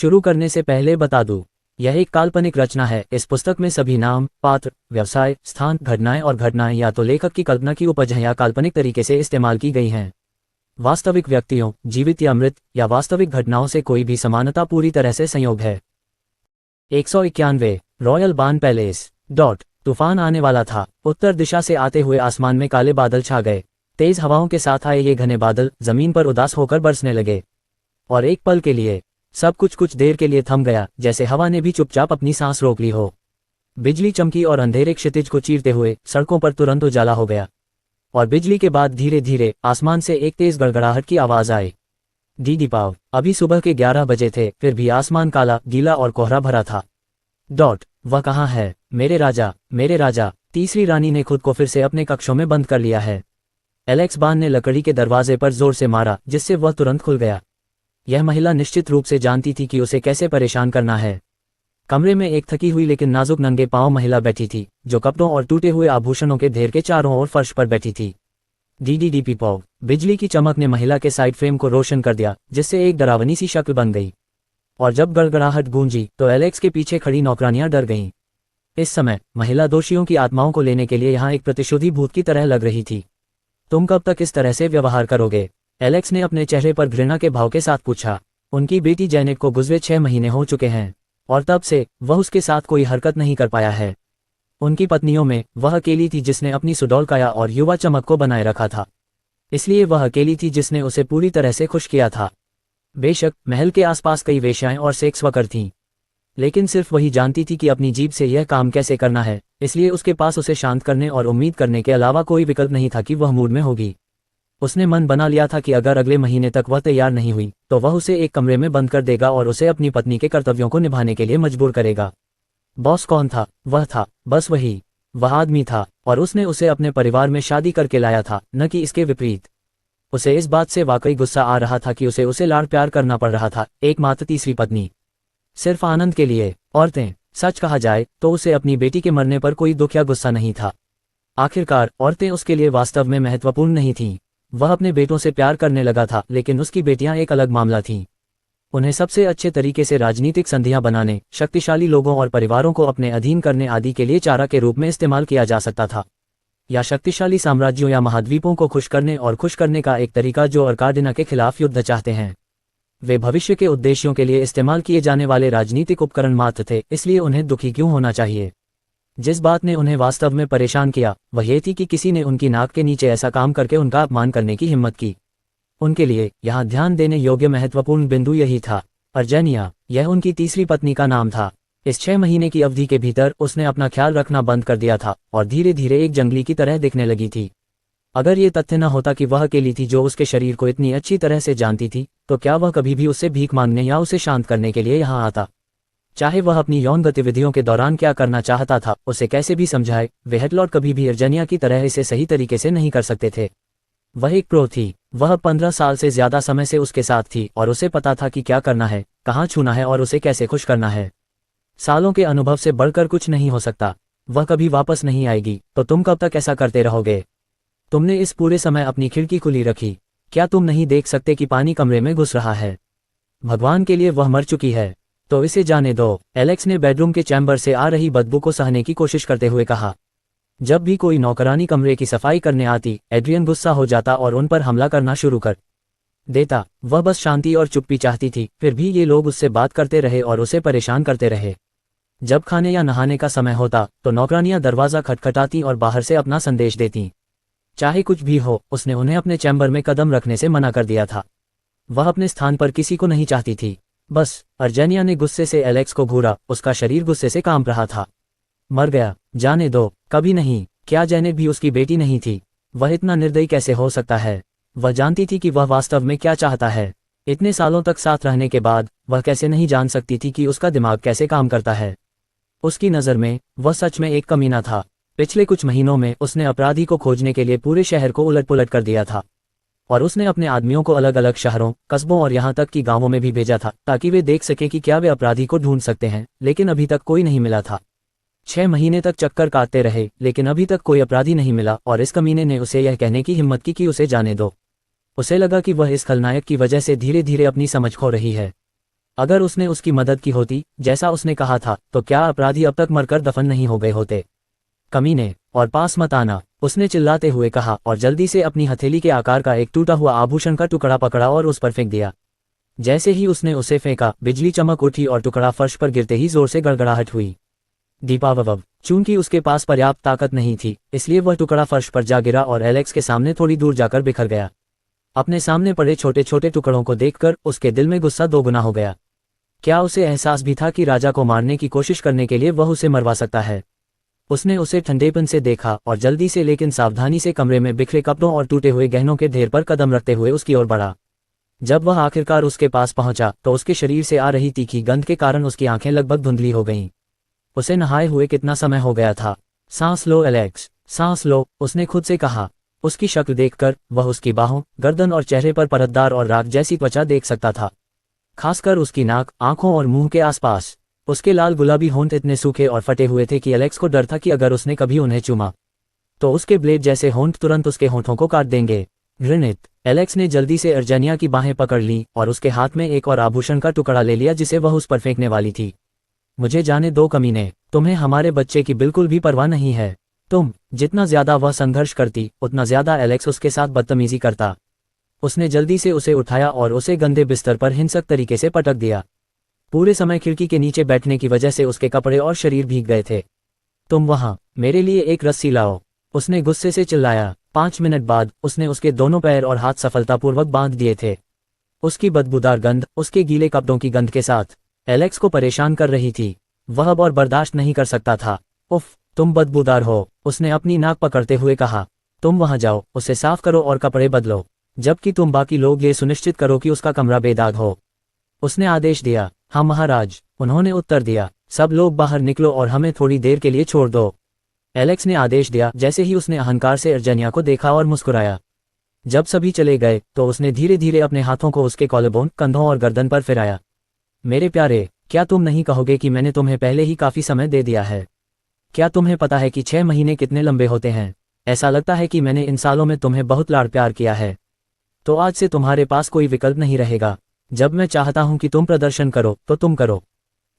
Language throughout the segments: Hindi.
शुरू करने से पहले बता दूं, यह एक काल्पनिक रचना है। इस पुस्तक में सभी नाम, पात्र, व्यवसाय, स्थान, घटनाएं और घटनाएं या तो लेखक की कल्पना की उपज हैं या काल्पनिक तरीके से इस्तेमाल की गई हैं। वास्तविक व्यक्तियों, जीवित या मृत, या वास्तविक घटनाओं से कोई भी समानता पूरी तरह से संयोग है। 191 रॉयल बान पैलेस। तूफान आने वाला था। उत्तर दिशा से आते हुए आसमान में काले बादल छा गए। तेज हवाओं के साथ आए ये घने बादल जमीन पर उदास होकर बरसने लगे, और एक पल के लिए सब कुछ देर के लिए थम गया, जैसे हवा ने भी चुपचाप अपनी सांस रोक ली हो। बिजली चमकी और अंधेरे क्षितिज को चीरते हुए सड़कों पर तुरंत उजाला हो गया, और बिजली के बाद धीरे धीरे आसमान से एक तेज गड़गड़ाहट की आवाज आई। डीडी पाव। अभी सुबह के 11 बजे थे, फिर भी आसमान काला, गीला और कोहरा भरा था। वह कहाँ है? मेरे राजा, मेरे राजा। तीसरी रानी ने खुद को फिर से अपने कक्षों में बंद कर लिया है। एलेक्स बान ने लकड़ी के दरवाजे पर जोर से मारा, जिससे वह तुरंत खुल गया। यह महिला निश्चित रूप से जानती थी कि उसे कैसे परेशान करना है। कमरे में एक थकी हुई लेकिन नाजुक नंगे पांव महिला बैठी थी, जो कपड़ों और टूटे हुए आभूषणों के ढेर के चारों ओर फर्श पर बैठी थी। डीडीडीपी पॉव। बिजली की चमक ने महिला के साइड फ्रेम को रोशन कर दिया, जिससे एक डरावनी सी शक्ल बन गई। और जब गड़गड़ाहट गूंजी तो एलेक्स के पीछे खड़ी नौकरानियां डर गईं। इस समय महिला दोषियों की आत्माओं को लेने के लिए यहाँ एक प्रतिशोधी भूत की तरह लग रही थी। तुम कब तक इस तरह से व्यवहार करोगे? एलेक्स ने अपने चेहरे पर घृणा के भाव के साथ पूछा। उनकी बेटी जैनेट को गुजरे 6 महीने हो चुके हैं, और तब से वह उसके साथ कोई हरकत नहीं कर पाया है। उनकी पत्नियों में वह अकेली थी जिसने अपनी सुडौल काया और युवा चमक को बनाए रखा था, इसलिए वह अकेली थी जिसने उसे पूरी तरह से खुश किया था। बेशक महल के आसपास कई वेश्याएं और सेक्स वर्कर थीं, लेकिन सिर्फ वही जानती थी कि अपनी जीभ से यह काम कैसे करना है, इसलिए उसके पास उसे शांत करने और उम्मीद करने के अलावा कोई विकल्प नहीं था कि वह मूड में होगी। उसने मन बना लिया था कि अगर अगले महीने तक वह तैयार नहीं हुई तो वह उसे एक कमरे में बंद कर देगा और उसे अपनी पत्नी के कर्तव्यों को निभाने के लिए मजबूर करेगा। बॉस कौन था? वह था बस वही, वह आदमी था, और उसने उसे अपने परिवार में शादी करके लाया था, न कि इसके विपरीत। उसे इस बात से वाकई गुस्सा आ रहा था कि उसे लाड़ प्यार करना पड़ रहा था, एकमात्र तीसरी पत्नी, सिर्फ आनंद के लिए। औरतें, सच कहा जाए तो उसे अपनी बेटी के मरने पर कोई दुख या गुस्सा नहीं था। आखिरकार औरतें उसके लिए वास्तव में महत्वपूर्ण नहीं थीं। वह अपने बेटों से प्यार करने लगा था, लेकिन उसकी बेटियां एक अलग मामला थीं। उन्हें सबसे अच्छे तरीके से राजनीतिक संधियां बनाने, शक्तिशाली लोगों और परिवारों को अपने अधीन करने आदि के लिए चारा के रूप में इस्तेमाल किया जा सकता था, या शक्तिशाली साम्राज्यों या महाद्वीपों को खुश करने और खुश करने का एक तरीका जो अर्काडिना के खिलाफ युद्ध चाहते हैं। वे भविष्य के उद्देश्यों के लिए इस्तेमाल किए जाने वाले राजनीतिक उपकरण मात्र थे, इसलिए उन्हें दुखी क्यों होना चाहिए? जिस बात ने उन्हें वास्तव में परेशान किया वह ये थी कि किसी ने उनकी नाक के नीचे ऐसा काम करके उनका अपमान करने की हिम्मत की। उनके लिए यहाँ ध्यान देने योग्य महत्वपूर्ण बिंदु यही था। अर्जेनिया, यह उनकी तीसरी पत्नी का नाम था। इस 6 महीने की अवधि के भीतर उसने अपना ख्याल रखना बंद कर दिया था और धीरे धीरे एक जंगली की तरह दिखने लगी थी। अगर ये तथ्य न होता कि वह अकेली थी जो उसके शरीर को इतनी अच्छी तरह से जानती थी, तो क्या वह कभी भी उससे भीख मांगने या उसे शांत करने के लिए यहाँ आता? चाहे वह अपनी यौन गतिविधियों के दौरान क्या करना चाहता था, उसे कैसे भी समझाए, वे हेटलॉर्ड कभी भी अर्जेनिया की तरह इसे सही तरीके से नहीं कर सकते थे। वह एक प्रो थी। वह 15 साल से ज्यादा समय से उसके साथ थी और उसे पता था कि क्या करना है, कहाँ छूना है और उसे कैसे खुश करना है। सालों के अनुभव से बढ़कर कुछ नहीं हो सकता। वह कभी वापस नहीं आएगी, तो तुम कब तक ऐसा करते रहोगे? तुमने इस पूरे समय अपनी खिड़की खुली रखी। क्या तुम नहीं देख सकते कि पानी कमरे में घुस रहा है? भगवान के लिए वह मर चुकी है, तो इसे जाने दो। एलेक्स ने बेडरूम के चैम्बर से आ रही बदबू को सहने की कोशिश करते हुए कहा। जब भी कोई नौकरानी कमरे की सफाई करने आती, एड्रियन गुस्सा हो जाता और उन पर हमला करना शुरू कर देता। वह बस शांति और चुप्पी चाहती थी, फिर भी ये लोग उससे बात करते रहे और उसे परेशान करते रहे। जब खाने या नहाने का समय होता तो नौकरानियां दरवाज़ा खटखटाती और बाहर से अपना संदेश देती। चाहे कुछ भी हो, उसने उन्हें अपने चैम्बर में कदम रखने से मना कर दिया था। वह अपने स्थान पर किसी को नहीं चाहती थी। बस। अर्जेनिया ने गुस्से से एलेक्स को घूरा, उसका शरीर गुस्से से कांप रहा था। मर गया, जाने दो। कभी नहीं। क्या जैनेट भी उसकी बेटी नहीं थी? वह इतना निर्दयी कैसे हो सकता है? वह जानती थी कि वह वास्तव में क्या चाहता है। इतने सालों तक साथ रहने के बाद वह कैसे नहीं जान सकती थी कि उसका दिमाग कैसे काम करता है। उसकी नज़र में वह सच में एक कमीना था। पिछले कुछ महीनों में उसने अपराधी को खोजने के लिए पूरे शहर को उलट-पुलट कर दिया था, और उसने अपने आदमियों को अलग अलग शहरों, कस्बों और यहाँ तक कि गांवों में भी भेजा था, ताकि वे देख सके कि क्या वे अपराधी को ढूंढ सकते हैं, लेकिन अभी तक कोई नहीं मिला था। 6 महीने तक चक्कर काटते रहे, लेकिन अभी तक कोई अपराधी नहीं मिला, और इस कमीने ने उसे यह कहने की हिम्मत की कि उसे जाने दो। उसे लगा कि वह इस खलनायक की वजह से धीरे धीरे अपनी समझ खो रही है। अगर उसने उसकी मदद की होती जैसा उसने कहा था तो क्या अपराधी अब तक मरकर दफन नहीं हो गए होते। कमीने, और पास मत आना, उसने चिल्लाते हुए कहा और जल्दी से अपनी हथेली के आकार का एक टूटा हुआ आभूषण का टुकड़ा पकड़ा और उस पर फेंक दिया। जैसे ही उसने उसे फेंका, बिजली चमक उठी और टुकड़ा फर्श पर गिरते ही जोर से गड़गड़ाहट हुई। दीपावव, चूंकि उसके पास पर्याप्त ताकत नहीं थी, इसलिए वह टुकड़ा फर्श पर जा गिरा और एलेक्स के सामने थोड़ी दूर जाकर बिखर गया। अपने सामने पड़े छोटे छोटे टुकड़ों को देखकर उसके दिल में गुस्सा दोगुना हो गया। क्या उसे एहसास भी था कि राजा को मारने की कोशिश करने के लिए वह उसे मरवा सकता है। उसने उसे ठंडेपन से देखा और जल्दी से लेकिन सावधानी से कमरे में बिखरे कपड़ों और टूटे हुए गहनों के ढेर पर कदम रखते हुए उसकी ओर बढ़ा। जब वह आखिरकार उसके पास पहुंचा तो उसके शरीर से आ रही तीखी गंध के कारण उसकी आंखें लगभग धुंधली हो गईं। उसे नहाए हुए कितना समय हो गया था। सांस लो एलेक्स, सांस लो, उसने खुद से कहा। उसकी शक्ल देखकर वह उसकी बाहों, गर्दन और चेहरे पर परतदार और राख जैसी त्वचा देख सकता था, खासकर उसकी नाक, आंखों और मुंह के आसपास। उसके लाल गुलाबी होंठ इतने सूखे और फटे हुए थे कि एलेक्स को डर था कि अगर उसने कभी उन्हें चूमा तो उसके ब्लेड जैसे होंठ तुरंत उसके होंठों को काट देंगे। घृणित, एलेक्स ने जल्दी से अर्जेनिया की बाहें पकड़ लीं और उसके हाथ में एक और आभूषण का टुकड़ा ले लिया जिसे वह उस पर फेंकने वाली थी। मुझे जाने दो कमीने, तुम्हें हमारे बच्चे की बिल्कुल भी परवाह नहीं है। जितना ज्यादा वह संघर्ष करती उतना ज्यादा एलेक्स उसके साथ बदतमीजी करता। उसने जल्दी से उसे उठाया और उसे गंदे बिस्तर पर हिंसक तरीके से पटक दिया। पूरे समय खिड़की के नीचे बैठने की वजह से उसके कपड़े और शरीर भीग गए थे। तुम वहां, मेरे लिए एक रस्सी लाओ, उसने गुस्से से चिल्लाया। 5 मिनट बाद उसने उसके दोनों पैर और हाथ सफलतापूर्वक बांध दिए थे। उसकी बदबूदार गंध उसके गीले कपड़ों की गंध के साथ एलेक्स को परेशान कर रही थी। वह अब और बर्दाश्त नहीं कर सकता था। उफ, तुम बदबूदार हो, उसने अपनी नाक पकड़ते हुए कहा। तुम वहां जाओ, उसे साफ करो और कपड़े बदलो, जबकि तुम बाकी लोग ये सुनिश्चित करो कि उसका कमरा बेदाग हो, उसने आदेश दिया। हाँ महाराज, उन्होंने उत्तर दिया। सब लोग बाहर निकलो और हमें थोड़ी देर के लिए छोड़ दो, एलेक्स ने आदेश दिया जैसे ही उसने अहंकार से अर्जेनिया को देखा और मुस्कुराया। जब सभी चले गए तो उसने धीरे धीरे अपने हाथों को उसके कॉलरबोन, कंधों और गर्दन पर फिराया। मेरे प्यारे, क्या तुम नहीं कहोगे कि मैंने तुम्हें पहले ही काफी समय दे दिया है? क्या तुम्हें पता है कि 6 महीने कितने लंबे होते हैं? ऐसा लगता है कि मैंने इन सालों में तुम्हें बहुत लाड़ प्यार किया है। तो आज से तुम्हारे पास कोई विकल्प नहीं रहेगा। जब मैं चाहता हूं कि तुम प्रदर्शन करो तो तुम करो,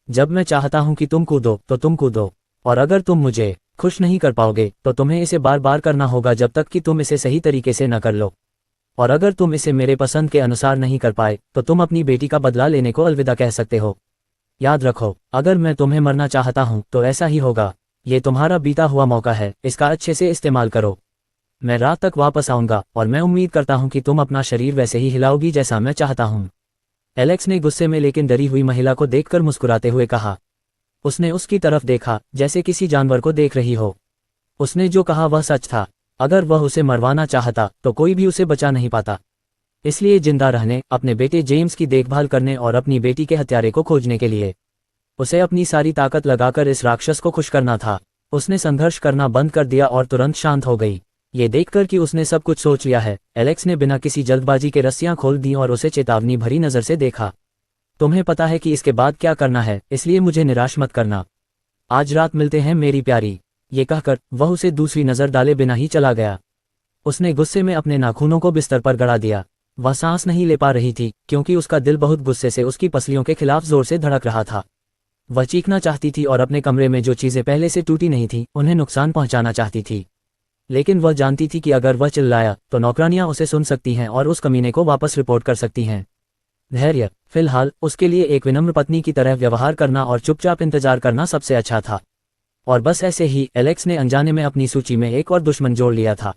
जब मैं चाहता हूं कि तुम कूदो तो तुम कूदो, और अगर तुम मुझे खुश नहीं कर पाओगे तो तुम्हें इसे बार बार करना होगा जब तक कि तुम इसे सही तरीके से न कर लो। और अगर तुम इसे मेरे पसंद के अनुसार नहीं कर पाए तो तुम अपनी बेटी का बदला लेने को अलविदा कह सकते हो। याद रखो, अगर मैं तुम्हें मरना चाहता हूं तो ऐसा ही होगा। ये तुम्हारा बीता हुआ मौका है, इसका अच्छे से इस्तेमाल करो। मैं रात तक वापस आऊंगा और मैं उम्मीद करता हूं कि तुम अपना शरीर वैसे ही हिलाओगी जैसा मैं चाहता हूं। एलेक्स ने गुस्से में लेकिन डरी हुई महिला को देखकर मुस्कुराते हुए कहा। उसने उसकी तरफ देखा जैसे किसी जानवर को देख रही हो। उसने जो कहा वह सच था। अगर वह उसे मरवाना चाहता तो कोई भी उसे बचा नहीं पाता। इसलिए जिंदा रहने, अपने बेटे जेम्स की देखभाल करने और अपनी बेटी के हत्यारे को खोजने के लिए उसे अपनी सारी ताकत लगाकर इस राक्षस को खुश करना था। उसने संघर्ष करना बंद कर दिया और तुरंत शांत हो गई। ये देखकर कि उसने सब कुछ सोच लिया है, एलेक्स ने बिना किसी जल्दबाजी के रस्सियां खोल दी और उसे चेतावनी भरी नजर से देखा। तुम्हें पता है कि इसके बाद क्या करना है, इसलिए मुझे निराश मत करना। आज रात मिलते हैं मेरी प्यारी। ये कहकर वह उसे दूसरी नजर डाले बिना ही चला गया। उसने गुस्से में अपने नाखूनों को बिस्तर पर गड़ा दिया। वह सांस नहीं ले पा रही थी क्योंकि उसका दिल बहुत गुस्से से उसकी पसलियों के खिलाफ जोर से धड़क रहा था। वह चीखना चाहती थी और अपने कमरे में जो चीजें पहले से टूटी नहीं थीं उन्हें नुकसान पहुंचाना चाहती थी, लेकिन वह जानती थी कि अगर वह चिल्लाया तो नौकरानियां उसे सुन सकती हैं और उस कमीने को वापस रिपोर्ट कर सकती हैं। धैर्य, फिलहाल उसके लिए एक विनम्र पत्नी की तरह व्यवहार करना और चुपचाप इंतजार करना सबसे अच्छा था। और बस ऐसे ही एलेक्स ने अनजाने में अपनी सूची में एक और दुश्मन जोड़ लिया था।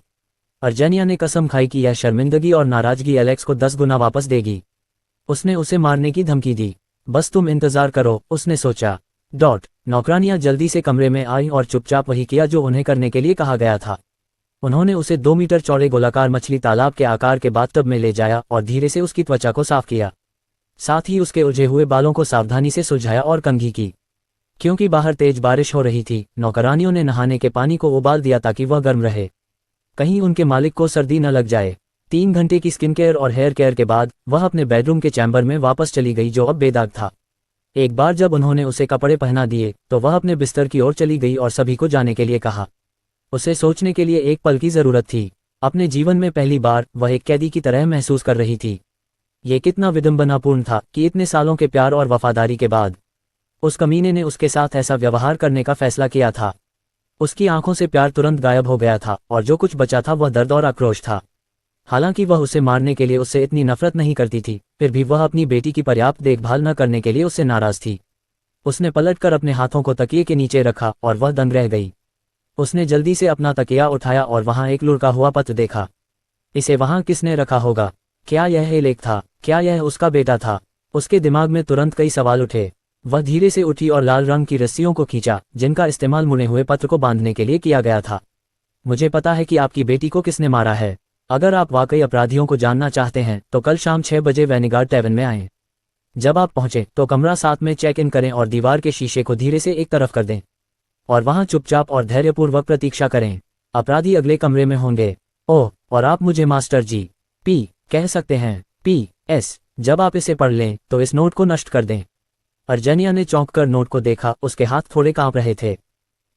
अर्जेनिया ने कसम खाई कि यह शर्मिंदगी और नाराजगी एलेक्स को 10 गुना वापस देगी। उसने उसे मारने की धमकी दी। बस तुम इंतजार करो, उसने सोचा। नौकरानियां जल्दी से कमरे में आईं और चुपचाप वही किया जो उन्हें करने के लिए कहा गया था। उन्होंने उसे 2 मीटर चौड़े गोलाकार मछली तालाब के आकार के बाथटब में ले जाया और धीरे से उसकी त्वचा को साफ किया। साथ ही उसके उलझे हुए बालों को सावधानी से सुलझाया और कंघी की। क्योंकि बाहर तेज बारिश हो रही थी, नौकरानियों ने नहाने के पानी को उबाल दिया ताकि वह गर्म रहे, कहीं उनके मालिक को सर्दी न लग जाए। 3 घंटे की स्किन केयर और हेयर केयर के बाद वह अपने बेडरूम के चैम्बर में वापस चली गई जो अब बेदाग था। एक बार जब उन्होंने उसे कपड़े पहना दिए तो वह अपने बिस्तर की ओर चली गई और सभी को जाने के लिए कहा। उसे सोचने के लिए एक पल की जरूरत थी। अपने जीवन में पहली बार वह एक कैदी की तरह महसूस कर रही थी। ये कितना विडंबनापूर्ण था कि इतने सालों के प्यार और वफादारी के बाद उस कमीने ने उसके साथ ऐसा व्यवहार करने का फैसला किया था। उसकी आंखों से प्यार तुरंत गायब हो गया था और जो कुछ बचा था वह दर्द और आक्रोश था। हालांकि वह उसे मारने के लिए उससे इतनी नफरत नहीं करती थी, फिर भी वह अपनी बेटी की पर्याप्त देखभाल न करने के लिए उससे नाराज थी। उसने पलटकर अपने हाथों को तकिए के नीचे रखा और वह दंग रह गई। उसने जल्दी से अपना तकिया उठाया और वहां एक लुढ़का हुआ पत्र देखा। इसे वहां किसने रखा होगा? क्या यह एलेक था? क्या यह उसका बेटा था? उसके दिमाग में तुरंत कई सवाल उठे। वह धीरे से उठी और लाल रंग की रस्सियों को खींचा जिनका इस्तेमाल मुड़े हुए पत्र को बांधने के लिए किया गया था। मुझे पता है कि आपकी बेटी को किसने मारा है। अगर आप वाकई अपराधियों को जानना चाहते हैं तो कल शाम 6 बजे वैनिगार्ड टैवन में आएं। जब आप पहुंचे तो कमरा 7 में चेक इन करें और दीवार के शीशे को धीरे से एक तरफ कर दें और वहां चुपचाप और धैर्यपूर्वक प्रतीक्षा करें। अपराधी अगले कमरे में होंगे। ओह, और आप मुझे मास्टर जी पी कह सकते हैं। PS, जब आप इसे पढ़ लें तो इस नोट को नष्ट कर दें। अर्जेनिया ने चौंक कर नोट को देखा। उसके हाथ थोड़े कांप रहे थे।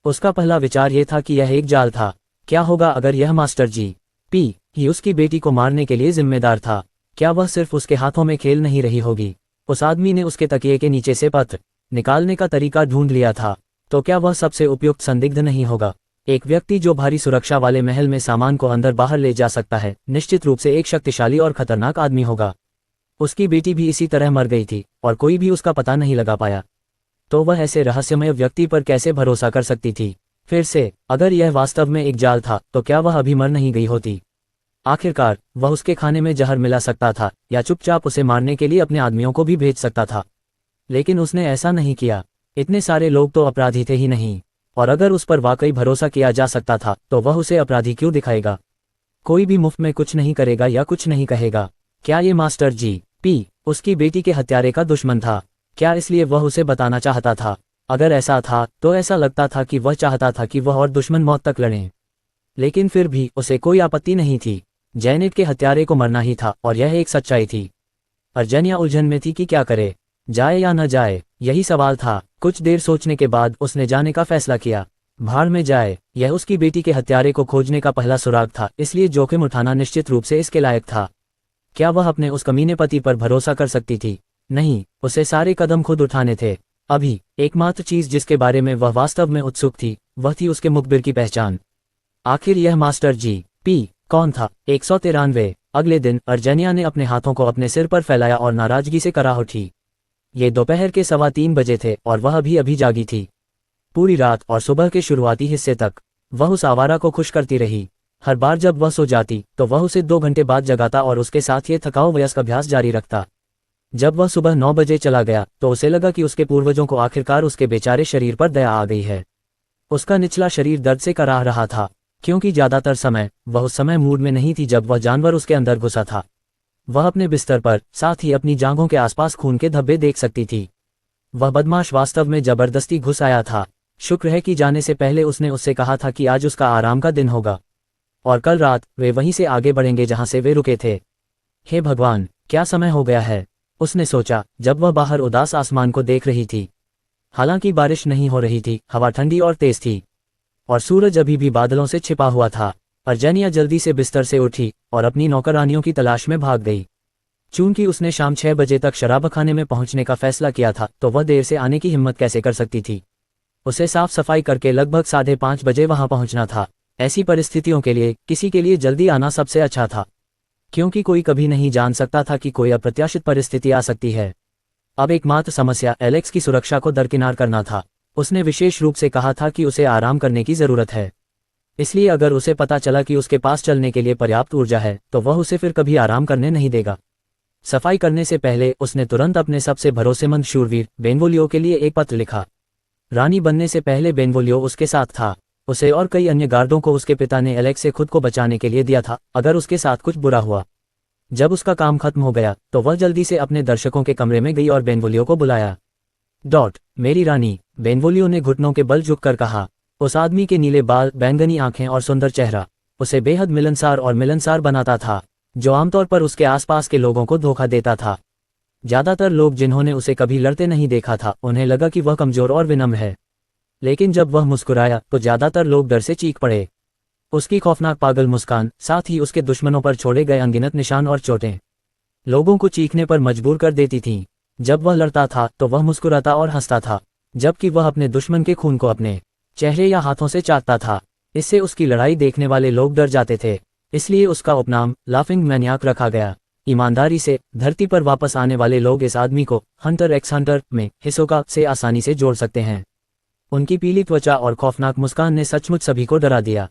उसका पहला विचार यह था कि यह एक जाल था। क्या होगा अगर यह मास्टर जी पी ही उसकी बेटी को मारने के लिए जिम्मेदार था? क्या वह सिर्फ उसके हाथों में खेल नहीं रही होगी? उस आदमी ने उसके तकिए के नीचे से पत्र निकालने का तरीका ढूंढ लिया था। तो क्या वह सबसे उपयुक्त संदिग्ध नहीं होगा? एक व्यक्ति जो भारी सुरक्षा वाले महल में सामान को अंदर बाहर ले जा सकता है निश्चित रूप से एक शक्तिशाली और खतरनाक आदमी होगा। उसकी बेटी भी इसी तरह मर गई थी और कोई भी उसका पता नहीं लगा पाया। तो वह ऐसे रहस्यमय व्यक्ति पर कैसे भरोसा कर सकती थी? फिर से, अगर यह वास्तव में एक जाल था तो क्या वह अभी मर नहीं गई होती? आखिरकार वह उसके खाने में जहर मिला सकता था या चुपचाप उसे मारने के लिए अपने आदमियों को भी भेज सकता था। लेकिन उसने ऐसा नहीं किया। इतने सारे लोग तो अपराधी थे ही नहीं, और अगर उस पर वाकई भरोसा किया जा सकता था तो वह उसे अपराधी क्यों दिखाएगा? कोई भी मुफ्त में कुछ नहीं करेगा या कुछ नहीं कहेगा। क्या ये मास्टर जी पी उसकी बेटी के हत्यारे का दुश्मन था? क्या इसलिए वह उसे बताना चाहता था? अगर ऐसा था तो ऐसा लगता था कि वह चाहता था कि वह और दुश्मन मौत तक लड़ें। लेकिन फिर भी उसे कोई आपत्ति नहीं थी। जैनेट के हत्यारे को मरना ही था और यह एक सच्चाई थी। अर्जेनिया उलझन में थी कि क्या करे, जाए या न जाए, यही सवाल था। कुछ देर सोचने के बाद उसने जाने का फैसला किया। भाड़ में जाए, यह उसकी बेटी के हत्यारे को खोजने का पहला सुराग था, इसलिए जोखिम उठाना निश्चित रूप से इसके लायक था। क्या वह अपने उस कमीने पति पर भरोसा कर सकती थी? नहीं, उसे सारे कदम खुद उठाने थे। अभी एकमात्र चीज जिसके बारे में वह वास्तव में उत्सुक थी वह थी उसके मुखबिर की पहचान। आखिर यह मास्टर जी पी कौन था? 193। अगले दिन अर्जेनिया ने अपने हाथों को अपने सिर पर फैलाया और नाराजगी से कराह उठी। ये दोपहर के 3:15 बजे थे और वह अभी जागी थी। पूरी रात और सुबह के शुरुआती हिस्से तक वह उस आवारा को खुश करती रही। हर बार जब वह सो जाती तो वह उसे 2 घंटे बाद जगाता और उसके साथ ये थकाऊ वयस्क अभ्यास जारी रखता। जब वह सुबह 9 बजे चला गया तो उसे लगा कि उसके पूर्वजों को आखिरकार उसके बेचारे शरीर पर दया आ गई है। उसका निचला शरीर दर्द से कराह रहा था, क्योंकि ज्यादातर समय वह उस समय मूड में नहीं थी जब वह जानवर उसके अंदर घुसा था। वह अपने बिस्तर पर साथ ही अपनी जांघों के आसपास खून के धब्बे देख सकती थी। वह बदमाश वास्तव में जबरदस्ती घुस आया था। शुक्र है कि जाने से पहले उसने उससे कहा था कि आज उसका आराम का दिन होगा और कल रात वे वहीं से आगे बढ़ेंगे जहां से वे रुके थे। हे भगवान, क्या समय हो गया है, उसने सोचा जब वह बाहर उदास आसमान को देख रही थी। हालांकि बारिश नहीं हो रही थी, हवा ठंडी और तेज थी और सूरज अभी भी बादलों से छिपा हुआ था। अर्जेनिया जल्दी से बिस्तर से उठी और अपनी नौकरानियों की तलाश में भाग गई। चूंकि उसने शाम 6 बजे तक शराबखाने में पहुंचने का फैसला किया था तो वह देर से आने की हिम्मत कैसे कर सकती थी। उसे साफ सफाई करके लगभग 5:30 बजे वहां पहुंचना था। ऐसी परिस्थितियों के लिए किसी के लिए जल्दी आना सबसे अच्छा था, क्योंकि कोई कभी नहीं जान सकता था कि कोई अप्रत्याशित परिस्थिति आ सकती है। अब एकमात्र समस्या एलेक्स की सुरक्षा को दरकिनार करना था। उसने विशेष रूप से कहा था कि उसे आराम करने की जरूरत है, इसलिए अगर उसे पता चला कि उसके पास चलने के लिए पर्याप्त ऊर्जा है तो वह उसे फिर कभी आराम करने नहीं देगा। सफाई करने से पहले उसने तुरंत अपने सबसे भरोसेमंद शूरवीर बेनवोलियो के लिए एक पत्र लिखा। रानी बनने से पहले बेनवोलियो उसके साथ था। उसे और कई अन्य गार्डों को उसके पिता ने एलेक्स से खुद को बचाने के लिए दिया था अगर उसके साथ कुछ बुरा हुआ। जब उसका काम खत्म हो गया तो वह जल्दी से अपने दर्शकों के कमरे में गई और बेनवोलियो को बुलाया। मेरी रानी, बेनवोलियो ने घुटनों के बल झुककर कहा। उस आदमी के नीले बाल, बैंगनी आंखें और सुंदर चेहरा उसे बेहद मिलनसार बनाता था, जो आमतौर पर उसके आसपास के लोगों को धोखा देता था। ज्यादातर लोग जिन्होंने उसे कभी लड़ते नहीं देखा था उन्हें लगा कि वह कमजोर और विनम्र है, लेकिन जब वह मुस्कुराया तो ज्यादातर लोग डर से चीख पड़े। उसकी खौफनाक पागल मुस्कान, साथ ही उसके दुश्मनों पर छोड़े गए अनगिनत निशान और चोटें लोगों को चीखने पर मजबूर कर देती थीं। जब वह लड़ता था तो वह मुस्कुराता और हंसता था, जबकि वह अपने दुश्मन के खून को अपने चेहरे या हाथों से चाटता था। इससे उसकी लड़ाई देखने वाले लोग डर जाते थे, इसलिए उसका उपनाम लाफिंग मैनियाक रखा गया। ईमानदारी से धरती पर वापस आने वाले लोग इस आदमी को हंटर एक्स हंटर में हिसोका से आसानी से जोड़ सकते हैं। उनकी पीली त्वचा और खौफनाक मुस्कान ने सचमुच सभी को डरा दिया।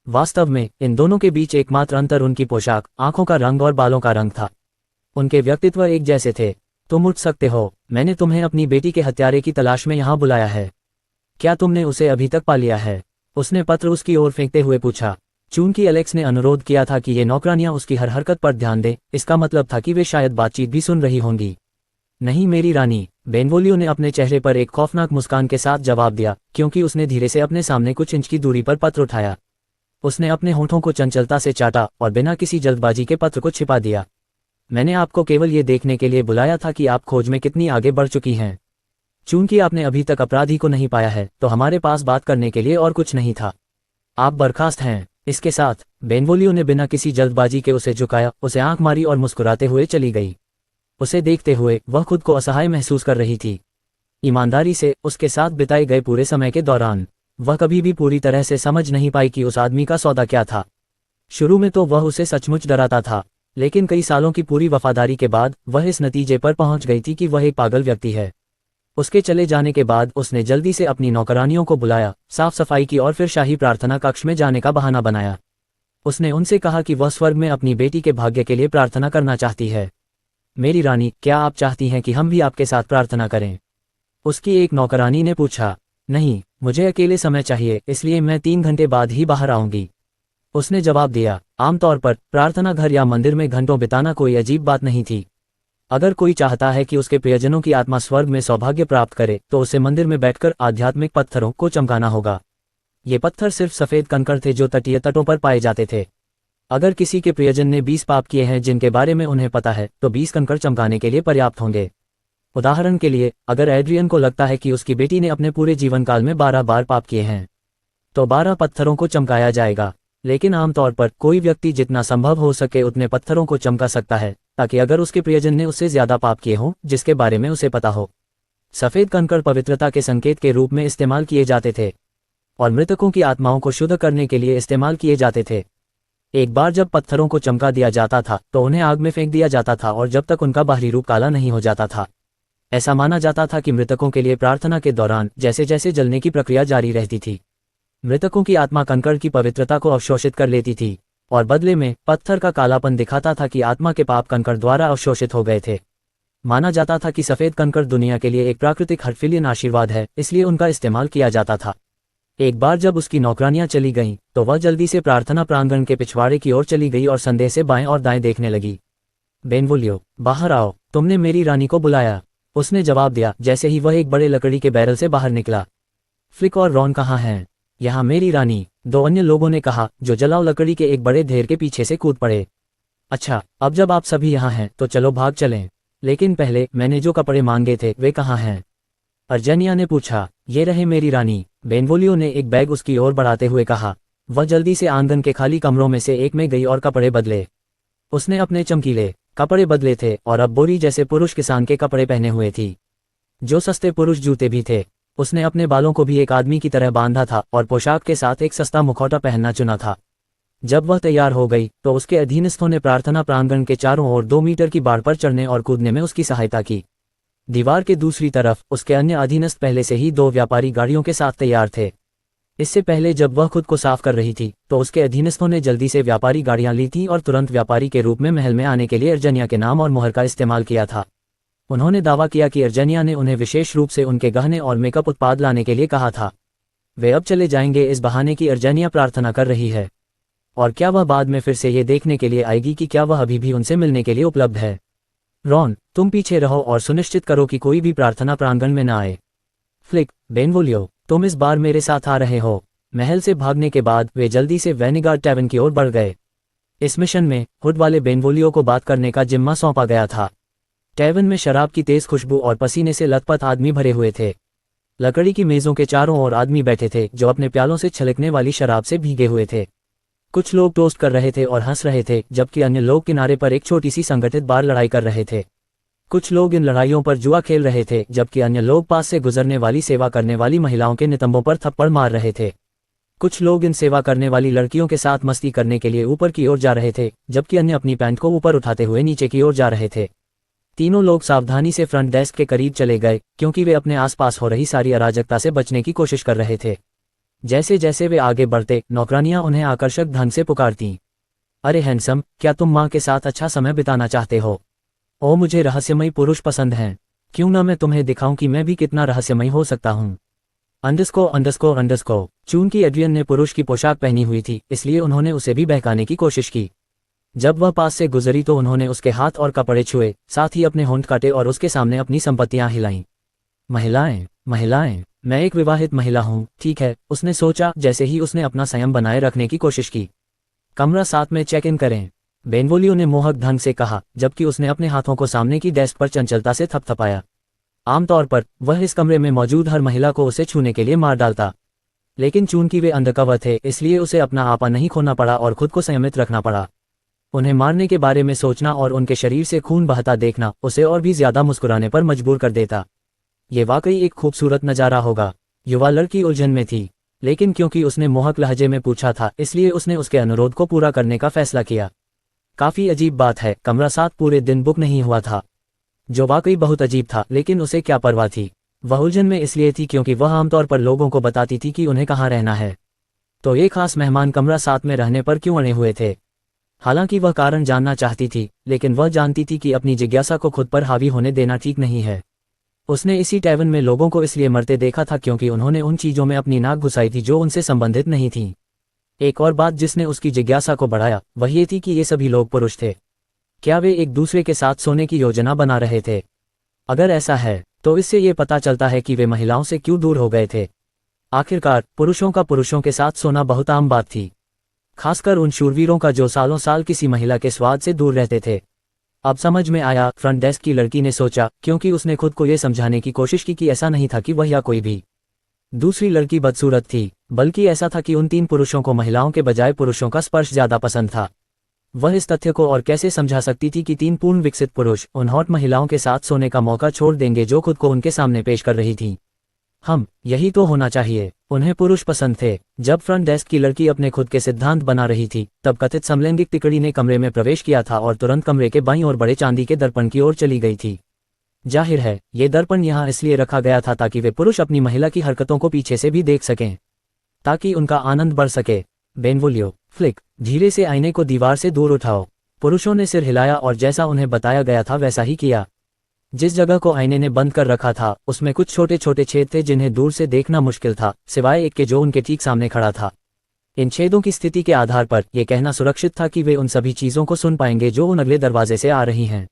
वास्तव में इन दोनों के बीच एकमात्र अंतर उनकी पोशाक, आंखों का रंग और बालों का रंग था। उनके व्यक्तित्व एक जैसे थे। तुम उठ सकते हो, मैंने तुम्हें अपनी बेटी के हत्यारे की तलाश में यहाँ बुलाया है। क्या तुमने उसे अभी तक पा लिया है? उसने पत्र उसकी ओर फेंकते हुए पूछा। चूंकि एलेक्स ने अनुरोध किया था कि ये नौकरानियां उसकी हर हरकत पर ध्यान दें, इसका मतलब था कि वे शायद बातचीत भी सुन रही होंगी। नहीं मेरी रानी, बेनवोलियो ने अपने चेहरे पर एक खौफनाक मुस्कान के साथ जवाब दिया, क्योंकि उसने धीरे से अपने सामने कुछ इंच की दूरी पर पत्र उठाया। उसने अपने होठों को चंचलता से चाटा और बिना किसी जल्दबाजी के पत्र को छिपा दिया। मैंने आपको केवल ये देखने के लिए बुलाया था कि आप खोज में कितनी आगे बढ़ चुकी हैं। चूंकि आपने अभी तक अपराधी को नहीं पाया है, तो हमारे पास बात करने के लिए और कुछ नहीं था। आप बर्खास्त हैं। इसके साथ बेनवोलियो ने बिना किसी जल्दबाजी के उसे झुकाया, उसे आंख मारी और मुस्कुराते हुए चली गई। उसे देखते हुए वह खुद को असहाय महसूस कर रही थी। ईमानदारी से उसके साथ बिताए गए पूरे समय के दौरान वह कभी भी पूरी तरह से समझ नहीं पाई कि उस आदमी का सौदा क्या था। शुरू में तो वह उसे सचमुच डराता था, लेकिन कई सालों की पूरी वफादारी के बाद वह इस नतीजे पर पहुंच गई थी कि वह एक पागल व्यक्ति है। उसके चले जाने के बाद उसने जल्दी से अपनी नौकरानियों को बुलाया, साफ सफाई की और फिर शाही प्रार्थना कक्ष में जाने का बहाना बनाया। उसने उनसे कहा कि वह स्वर्ग में अपनी बेटी के भाग्य के लिए प्रार्थना करना चाहती है। मेरी रानी, क्या आप चाहती हैं कि हम भी आपके साथ प्रार्थना करें? उसकी एक नौकरानी ने पूछा। नहीं, मुझे अकेले समय चाहिए, इसलिए मैं 3 घंटे बाद ही बाहर आऊंगी, उसने जवाब दिया। आमतौर पर प्रार्थना घर या मंदिर में घंटों बिताना कोई अजीब बात नहीं थी। अगर कोई चाहता है कि उसके प्रियजनों की आत्मा स्वर्ग में सौभाग्य प्राप्त करे, तो उसे मंदिर में बैठकर आध्यात्मिक पत्थरों को चमकाना होगा। ये पत्थर सिर्फ सफेद कंकड़ थे जो तटीय तटों पर पाए जाते थे। अगर किसी के प्रियजन ने 20 पाप किए हैं जिनके बारे में उन्हें पता है, तो 20 कंकड़ चमकाने के लिए पर्याप्त होंगे। उदाहरण के लिए, अगर एड्रियन को लगता है कि उसकी बेटी ने अपने पूरे जीवन काल में 12 बार पाप किए हैं, तो 12 पत्थरों को चमकाया जाएगा। लेकिन आमतौर पर कोई व्यक्ति जितना संभव हो सके उतने पत्थरों को चमका सकता है, ताकि अगर उसके प्रियजन ने उससे ज्यादा पाप किए हों जिसके बारे में उसे पता हो। सफेद कंकड़ पवित्रता के संकेत के रूप में इस्तेमाल किए जाते थे और मृतकों की आत्माओं को शुद्ध करने के लिए इस्तेमाल किए जाते थे। एक बार जब पत्थरों को चमका दिया जाता था तो उन्हें आग में फेंक दिया जाता था, और जब तक उनका बाहरी रूप काला नहीं हो जाता था, ऐसा माना जाता था कि मृतकों के लिए प्रार्थना के दौरान जैसे जैसे जलने की प्रक्रिया जारी रहती थी, मृतकों की आत्मा कंकड़ की पवित्रता को अवशोषित कर लेती थी, और बदले में पत्थर का कालापन दिखाता था कि आत्मा के पाप कंकड़ द्वारा अवशोषित हो गए थे। माना जाता था कि सफेद कंकड़ दुनिया के लिए एक प्राकृतिक हर्टफिलियन आशीर्वाद है, इसलिए उनका इस्तेमाल किया जाता था। एक बार जब उसकी नौकरानियां चली गईं, तो वह जल्दी से प्रार्थना प्रांगण के पिछवाड़े की ओर चली गई और संदेह से बाएं और दाएं देखने लगी। बेनवोलियो, बाहर आओ, तुमने मेरी रानी को बुलाया, उसने जवाब दिया जैसे ही वह एक बड़े लकड़ी के बैरल से बाहर निकला। फ्लिक और रॉन कहाँ हैं? यहाँ मेरी रानी, 2 अन्य लोगों ने कहा, जो जलाओ लकड़ी के एक बड़े ढेर के पीछे से कूद पड़े। अच्छा, अब जब आप सभी यहाँ हैं तो चलो भाग चलें, लेकिन पहले मैंने जो कपड़े मांगे थे वे कहाँ हैं? अर्जेनिया ने पूछा। ये रहे मेरी रानी, बेनवोलियो ने एक बैग उसकी ओर बढ़ाते हुए कहा। वह जल्दी से आंगन के खाली कमरों में से एक में गई और कपड़े बदले। उसने अपने चमकीले कपड़े बदले थे और अब बोरी जैसे पुरुष किसान के कपड़े पहने हुए थी, जो सस्ते पुरुष जूते भी थे। उसने अपने बालों को भी एक आदमी की तरह बांधा था और पोशाक के साथ एक सस्ता मुखौटा पहनना चुना था। जब वह तैयार हो गई तो उसके अधीनस्थों ने प्रार्थना प्रांगण के चारों ओर 2 मीटर की बाड़ पर चढ़ने और कूदने में उसकी सहायता की। दीवार के दूसरी तरफ उसके अन्य अधीनस्थ पहले से ही 2 व्यापारी गाड़ियों के साथ तैयार थे। इससे पहले जब वह खुद को साफ कर रही थी तो उसके अधीनस्थों ने जल्दी से व्यापारी गाड़ियां ली थीं और तुरंत व्यापारी के रूप में महल में आने के लिए अर्जेनिया के नाम और मुहर का इस्तेमाल किया था। उन्होंने दावा किया कि अर्जेनिया ने उन्हें विशेष रूप से उनके गहने और मेकअप उत्पाद लाने के लिए कहा था। वे अब चले जाएंगे इस बहाने की अर्जेनिया प्रार्थना कर रही है, और क्या वह बाद में फिर से ये देखने के लिए आएगी कि क्या वह अभी भी उनसे मिलने के लिए उपलब्ध है। रॉन, तुम पीछे रहो और सुनिश्चित करो कि कोई भी प्रार्थना प्रांगण में न आए। फ्लिक, बेनवोलियो, तुम इस बार मेरे साथ आ रहे हो। महल से भागने के बाद वे जल्दी से वेनिगार्ड टैवन की ओर बढ़ गए। इस मिशन में हुड वाले बेनवोलियो को बात करने का जिम्मा सौंपा गया था। टैवन में शराब की तेज खुशबू और पसीने से लथपथ आदमी भरे हुए थे। लकड़ी की मेजों के चारों ओर आदमी बैठे थे जो अपने प्यालों से छलकने वाली शराब से भीगे हुए थे। कुछ लोग टोस्ट कर रहे थे और हंस रहे थे, जबकि अन्य लोग किनारे पर एक छोटी सी संगठित बार लड़ाई कर रहे थे। कुछ लोग इन लड़ाइयों पर जुआ खेल रहे थे, जबकि अन्य लोग पास से गुजरने वाली सेवा करने वाली महिलाओं के नितंबों पर थप्पड़ मार रहे थे। कुछ लोग इन सेवा करने वाली लड़कियों के साथ मस्ती करने के लिए ऊपर की ओर जा रहे थे, जबकि अन्य अपनी पैंट को ऊपर उठाते हुए नीचे की ओर जा रहे थे। तीनों लोग सावधानी से फ्रंट डेस्क के करीब चले गए, क्योंकि वे अपने आसपास हो रही सारी अराजकता से बचने की कोशिश कर रहे थे। जैसे जैसे वे आगे बढ़ते, नौकरानियां उन्हें आकर्षक ढंग से पुकारतीं। अरे हैंडसम, क्या तुम माँ के साथ अच्छा समय बिताना चाहते हो? ओ, मुझे रहस्यमयी पुरुष पसंद हैं। क्यों ना मैं तुम्हें दिखाऊं कि मैं भी कितना रहस्यमयी हो सकता हूँ। अंडरस्कोर। चूंकि एड्रियन ने पुरुष की पोशाक पहनी हुई थी, इसलिए उन्होंने उसे भी बहकाने की कोशिश की। जब वह पास से गुजरी तो उन्होंने उसके हाथ और कपड़े छुए, साथ ही अपने होंठ काटे और उसके सामने अपनी संपत्तियां हिलाईं। महिलाएं, मैं एक विवाहित महिला हूँ, ठीक है, उसने सोचा, जैसे ही उसने अपना संयम बनाए रखने की कोशिश की। कमरा 7 में चेक इन करें, बेनवोलियो ने मोहक ढंग से कहा, जबकि उसने अपने हाथों को सामने की डेस्क पर चंचलता से थपथपाया। आमतौर पर वह इस कमरे में मौजूद हर महिला को उसे छूने के लिए मार डालता, लेकिन चूंकि वे अंडरकवर थे, इसलिए उसे अपना आपा नहीं खोना पड़ा और खुद को संयमित रखना पड़ा। उन्हें मारने के बारे में सोचना और उनके शरीर से खून बहता देखना उसे और भी ज्यादा मुस्कुराने पर मजबूर कर देता। ये वाकई एक खूबसूरत नजारा होगा। युवा लड़की उलझन में थी, लेकिन क्योंकि उसने मोहक लहजे में पूछा था, इसलिए उसने उसके अनुरोध को पूरा करने का फैसला किया। काफी अजीब बात है, कमरा 7 पूरे दिन बुक नहीं हुआ था, जो वाकई बहुत अजीब था, लेकिन उसे क्या परवाह थी। वह उलझन में इसलिए थी क्योंकि वह आमतौर पर लोगों को बताती थी कि उन्हें कहाँ रहना है, तो ये खास मेहमान कमरा 7 में रहने पर क्यों अड़े हुए थे। हालांकि वह कारण जानना चाहती थी, लेकिन वह जानती थी कि अपनी जिज्ञासा को खुद पर हावी होने देना ठीक नहीं है। उसने इसी टैवन में लोगों को इसलिए मरते देखा था क्योंकि उन्होंने उन चीजों में अपनी नाक घुसाई थी जो उनसे संबंधित नहीं थीं। एक और बात जिसने उसकी जिज्ञासा को बढ़ाया वह ये थी कि ये सभी लोग पुरुष थे। क्या वे एक दूसरे के साथ सोने की योजना बना रहे थे? अगर ऐसा है तो इससे ये पता चलता है कि वे महिलाओं से क्यों दूर हो गए थे। आखिरकार पुरुषों का पुरुषों के साथ सोना बहुत आम बात थी, खासकर उन शूरवीरों का जो सालों साल किसी महिला के स्वाद से दूर रहते थे। अब समझ में आया, फ्रंट डेस्क की लड़की ने सोचा, क्योंकि उसने खुद को यह समझाने की कोशिश की कि ऐसा नहीं था कि वह या कोई भी दूसरी लड़की बदसूरत थी, बल्कि ऐसा था कि उन 3 पुरुषों को महिलाओं के बजाय पुरुषों का स्पर्श ज्यादा पसंद था। वह इस तथ्य को और कैसे समझा सकती थी कि 3 पूर्ण विकसित पुरुष उन हॉट महिलाओं के साथ सोने का मौका छोड़ देंगे जो खुद को उनके सामने पेश कर रही थी। यही तो होना चाहिए। उन्हें पुरुष पसंद थे। जब फ्रंट डेस्क की लड़की अपने खुद के सिद्धांत बना रही थी, तब कथित समलैंगिक तिकड़ी ने कमरे में प्रवेश किया था और तुरंत कमरे के बाईं ओर बड़े चांदी के दर्पण की ओर चली गई थी। जाहिर है, ये दर्पण यहाँ इसलिए रखा गया था ताकि वे पुरुष अपनी महिला की हरकतों को पीछे से भी देख सकें, ताकि उनका आनंद बढ़ सके। बेनवोलियो, फ्लिक, धीरे से आईने को दीवार से दूर उठाओ। पुरुषों ने सिर हिलाया और जैसा उन्हें बताया गया था वैसा ही किया। जिस जगह को आईने ने बंद कर रखा था उसमें कुछ छोटे छोटे छेद थे जिन्हें दूर से देखना मुश्किल था, सिवाय एक के जो उनके ठीक सामने खड़ा था। इन छेदों की स्थिति के आधार पर यह कहना सुरक्षित था कि वे उन सभी चीजों को सुन पाएंगे जो उन अगले दरवाजे से आ रही हैं,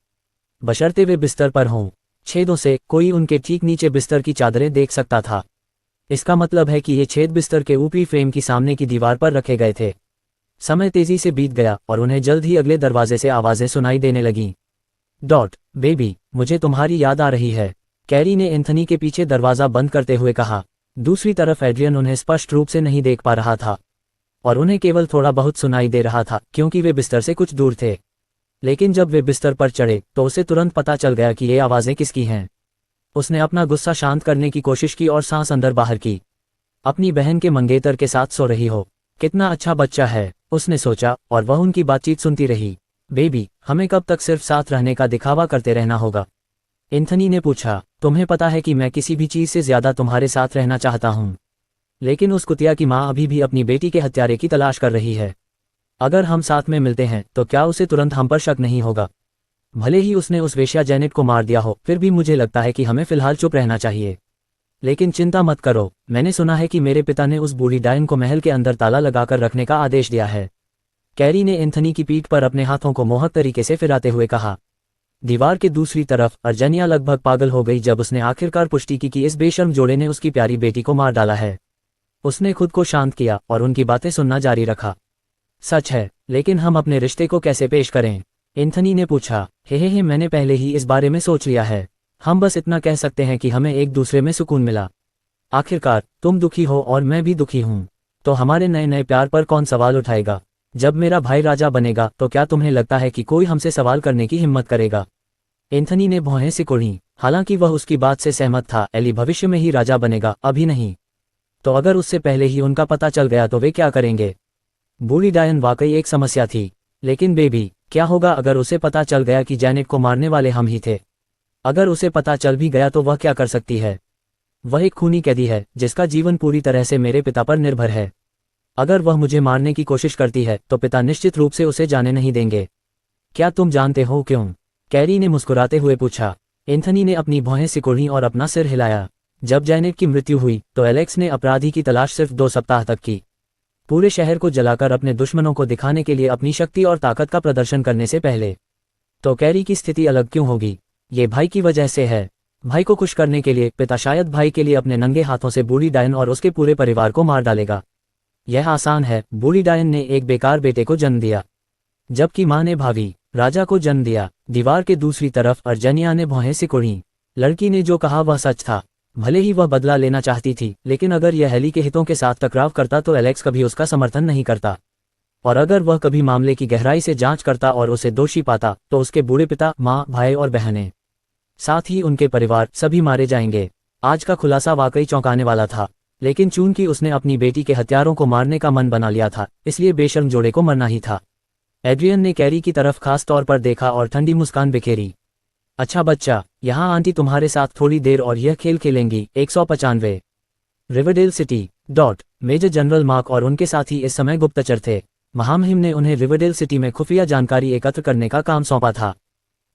बशर्ते वे बिस्तर पर हों। छेदों से कोई उनके ठीक नीचे बिस्तर की चादरें देख सकता था। इसका मतलब है कि ये छेद बिस्तर के ऊपरी फ्रेम की सामने की दीवार पर रखे गए थे। समय तेजी से बीत गया और उन्हें जल्द ही अगले दरवाजे से आवाजें सुनाई देने लगीं। बेबी, मुझे तुम्हारी याद आ रही है, कैरी ने एंथनी के पीछे दरवाजा बंद करते हुए कहा। दूसरी तरफ एड्रियन उन्हें स्पष्ट रूप से नहीं देख पा रहा था और उन्हें केवल थोड़ा बहुत सुनाई दे रहा था क्योंकि वे बिस्तर से कुछ दूर थे। लेकिन जब वे बिस्तर पर चढ़े तो उसे तुरंत पता चल गया कि ये आवाजें किसकी हैं। उसने अपना गुस्सा शांत करने की कोशिश की और सांस अंदर बाहर की। अपनी बहन के मंगेतर के साथ सो रही हो, कितना अच्छा बच्चा है, उसने सोचा, और वह उनकी बातचीत सुनती रही। बेबी, हमें कब तक सिर्फ साथ रहने का दिखावा करते रहना होगा? एंथनी ने पूछा। तुम्हें पता है कि मैं किसी भी चीज से ज्यादा तुम्हारे साथ रहना चाहता हूँ, लेकिन उस कुतिया की माँ अभी भी अपनी बेटी के हत्यारे की तलाश कर रही है। अगर हम साथ में मिलते हैं तो क्या उसे तुरंत हम पर शक नहीं होगा? भले ही उसने उस वेश्या जैनेट को मार दिया हो, फिर भी मुझे लगता है कि हमें फिलहाल चुप रहना चाहिए। लेकिन चिंता मत करो, मैंने सुना है कि मेरे पिता ने उस बूढ़ी डायन को महल के अंदर ताला लगाकर रखने का आदेश दिया है। कैरी ने एंथनी की पीठ पर अपने हाथों को मोहक तरीके से फिराते हुए कहा। दीवार के दूसरी तरफ अर्जेनिया लगभग पागल हो गई जब उसने आखिरकार पुष्टि की कि इस बेशर्म जोड़े ने उसकी प्यारी बेटी को मार डाला है। उसने खुद को शांत किया और उनकी बातें सुनना जारी रखा। सच है, लेकिन हम अपने रिश्ते को कैसे पेश करें? एंथनी ने पूछा। हे, मैंने पहले ही इस बारे में सोच लिया है। हम बस इतना कह सकते हैं कि हमें एक दूसरे में सुकून मिला। आखिरकार तुम दुखी हो और मैं भी दुखी हूँ, तो हमारे नए नए प्यार पर कौन सवाल उठाएगा? जब मेरा भाई राजा बनेगा तो क्या तुम्हें लगता है कि कोई हमसे सवाल करने की हिम्मत करेगा? एंथनी ने भौहें सिकुड़ी। हालांकि वह उसकी बात से सहमत था, एली भविष्य में ही राजा बनेगा, अभी नहीं। तो अगर उससे पहले ही उनका पता चल गया तो वे क्या करेंगे? बूढ़ी डायन वाकई एक समस्या थी। लेकिन बेबी, क्या होगा अगर उसे पता चल गया कि जैनेट को मारने वाले हम ही थे? अगर उसे पता चल भी गया तो वह क्या कर सकती है? वह एक खूनी कैदी है जिसका जीवन पूरी तरह से मेरे पिता पर निर्भर है। अगर वह मुझे मारने की कोशिश करती है तो पिता निश्चित रूप से उसे जाने नहीं देंगे। क्या तुम जानते हो क्यों? कैरी ने मुस्कुराते हुए पूछा। एंथनी ने अपनी भौहें सिकुड़ी और अपना सिर हिलाया। जब जैनेट की मृत्यु हुई तो एलेक्स ने अपराधी की तलाश सिर्फ 2 सप्ताह तक की। पूरे शहर को जलाकर अपने दुश्मनों को दिखाने के लिए अपनी शक्ति और ताकत का प्रदर्शन करने से पहले। तो कैरी की स्थिति अलग क्यों होगी? ये भाई की वजह से है। भाई को खुश करने के लिए पिता शायद भाई के लिए अपने नंगे हाथों से बूढ़ी डायन और उसके पूरे परिवार को मार डालेगा। यह आसान है। बूढ़ी डायन ने एक बेकार बेटे को जन्म दिया, जबकि मां ने भावी राजा को जन्म दिया। दीवार के दूसरी तरफ अर्जेनिया ने भौहें सिकुड़ी। लड़की ने जो कहा वह सच था। भले ही वह बदला लेना चाहती थी, लेकिन अगर यह हेली के हितों के साथ टकराव करता तो एलेक्स कभी उसका समर्थन नहीं करता। और अगर वह कभी मामले की गहराई से जांच करता और उसे दोषी पाता तो उसके बूढ़े पिता, माँ, भाई और बहनें, साथ ही उनके परिवार सभी मारे जाएंगे। आज का खुलासा वाकई चौंकाने वाला था, लेकिन चूंकि उसने अपनी बेटी के हत्यारों को मारने का मन बना लिया था, इसलिए बेशर्म जोड़े को मरना ही था। एड्रियन ने कैरी की तरफ खास तौर पर देखा और ठंडी मुस्कान बिखेरी। अच्छा बच्चा, यहाँ आंटी तुम्हारे साथ थोड़ी देर और यह खेल खेलेंगी। 195 Riverdale City. Major general Mark और उनके साथी इस समय गुप्तचर थे। महामहिम ने उन्हें रिवरडेल सिटी में खुफिया जानकारी एकत्र करने का काम सौंपा था।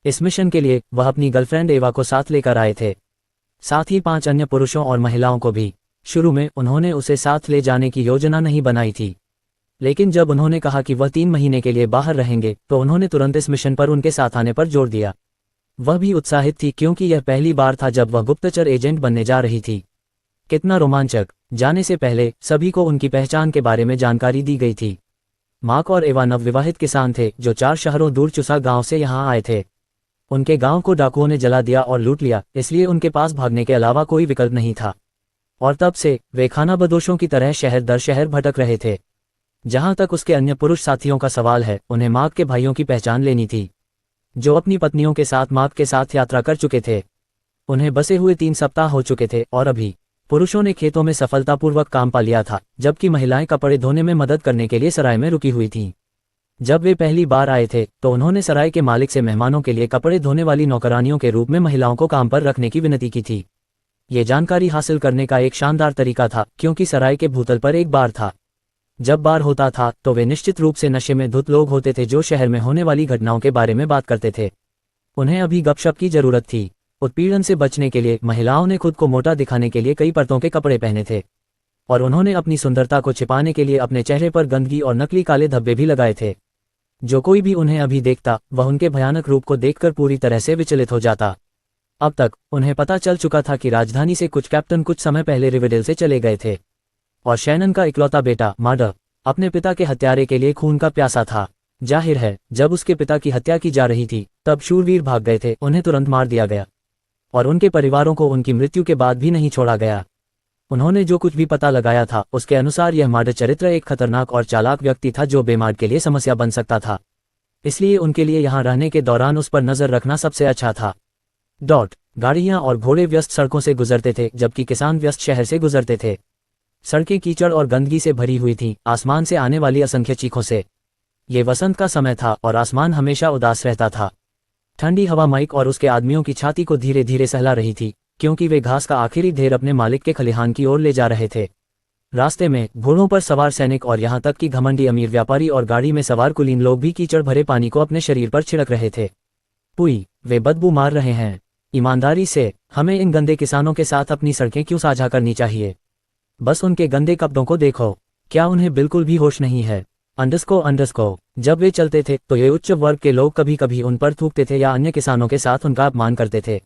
इस मिशन के लिए वह अपनी गर्लफ्रेंड एवा को साथ लेकर आए थे, साथ ही 5 अन्य पुरुषों और महिलाओं को भी। शुरू में उन्होंने उसे साथ ले जाने की योजना नहीं बनाई थी, लेकिन जब उन्होंने कहा कि वह 3 महीने के लिए बाहर रहेंगे तो उन्होंने तुरंत इस मिशन पर उनके साथ आने पर जोर दिया। वह भी उत्साहित थी क्योंकि यह पहली बार था जब वह गुप्तचर एजेंट बनने जा रही थी। कितना रोमांचक! जाने से पहले सभी को उनकी पहचान के बारे में जानकारी दी गई थी। मार्क और एवा नवविवाहित किसान थे जो 4 शहरों दूर चुसा गांव से यहां आए थे। उनके गांव को डाकुओं ने जला दिया और लूट लिया, इसलिए उनके पास भागने के अलावा कोई विकल्प नहीं था। और तब से वे खानाबदोशों की तरह शहर दर शहर भटक रहे थे। जहां तक उसके अन्य पुरुष साथियों का सवाल है, उन्हें मार्क के भाइयों की पहचान लेनी थी, जो अपनी पत्नियों के साथ मार्क के साथ यात्रा कर चुके थे। उन्हें बसे हुए 3 सप्ताह हो चुके थे और अभी पुरुषों ने खेतों में सफलतापूर्वक काम पा लिया था, जबकि महिलाएं कपड़े धोने में मदद करने के लिए सराय में रुकी हुई थीं। जब वे पहली बार आए थे तो उन्होंने सराय के मालिक से मेहमानों के लिए कपड़े धोने वाली नौकरानियों के रूप में महिलाओं को काम पर रखने की विनती की थी। ये जानकारी हासिल करने का एक शानदार तरीका था, क्योंकि सराय के भूतल पर एक बार था। जब बार होता था तो वे निश्चित रूप से नशे में धुत लोग होते थे जो शहर में होने वाली घटनाओं के बारे में बात करते थे। उन्हें अभी गपशप की जरूरत थी। उत्पीड़न से बचने के लिए महिलाओं ने खुद को मोटा दिखाने के लिए कई परतों के कपड़े पहने थे, और उन्होंने अपनी सुंदरता को छिपाने के लिए अपने चेहरे पर गंदगी और नकली काले धब्बे भी लगाए थे। जो कोई भी उन्हें अभी देखता वह उनके भयानक रूप को देखकर पूरी तरह से विचलित हो जाता। अब तक उन्हें पता चल चुका था कि राजधानी से कुछ कैप्टन कुछ समय पहले रिवरडेल से चले गए थे, और शैनन का इकलौता बेटा मार्डर अपने पिता के हत्यारे के लिए खून का प्यासा था। जाहिर है, जब उसके पिता की हत्या की जा रही थी तब शूरवीर भाग गए थे, उन्हें तुरंत मार दिया गया, और उनके परिवारों को उनकी मृत्यु के बाद भी नहीं छोड़ा गया। उन्होंने जो कुछ भी पता लगाया था उसके अनुसार यह मार्डर चरित्र एक खतरनाक और चालाक व्यक्ति था जो बेमार्ड के लिए समस्या बन सकता था, इसलिए उनके लिए यहाँ रहने के दौरान उस पर नजर रखना सबसे अच्छा था। गाड़ियां और घोड़े व्यस्त सड़कों से गुजरते थे, जबकि किसान व्यस्त शहर से गुजरते थे। सड़कें कीचड़ और गंदगी से भरी हुई थीं, आसमान से आने वाली असंख्य चीखों से। ये वसंत का समय था और आसमान हमेशा उदास रहता था। ठंडी हवा माइक और उसके आदमियों की छाती को धीरे धीरे सहला रही थी, क्योंकि वे घास का आखिरी ढेर अपने मालिक के खलिहान की ओर ले जा रहे थे। रास्ते में घोड़ों पर सवार सैनिक और यहाँ तक कि घमंडी अमीर व्यापारी और गाड़ी में सवार कुलीन लोग भी कीचड़ भरे पानी को अपने शरीर पर छिड़क रहे थे। पुई, वे बदबू मार रहे हैं। ईमानदारी से, हमें इन गंदे किसानों के साथ अपनी सड़कें क्यों साझा करनी चाहिए? बस उनके गंदे कपड़ों को देखो, क्या उन्हें बिल्कुल भी होश नहीं है? अंडस्को जब वे चलते थे तो ये उच्च वर्ग के लोग कभी कभी उन पर थूकते थे या अन्य किसानों के साथ उनका अपमान करते थे,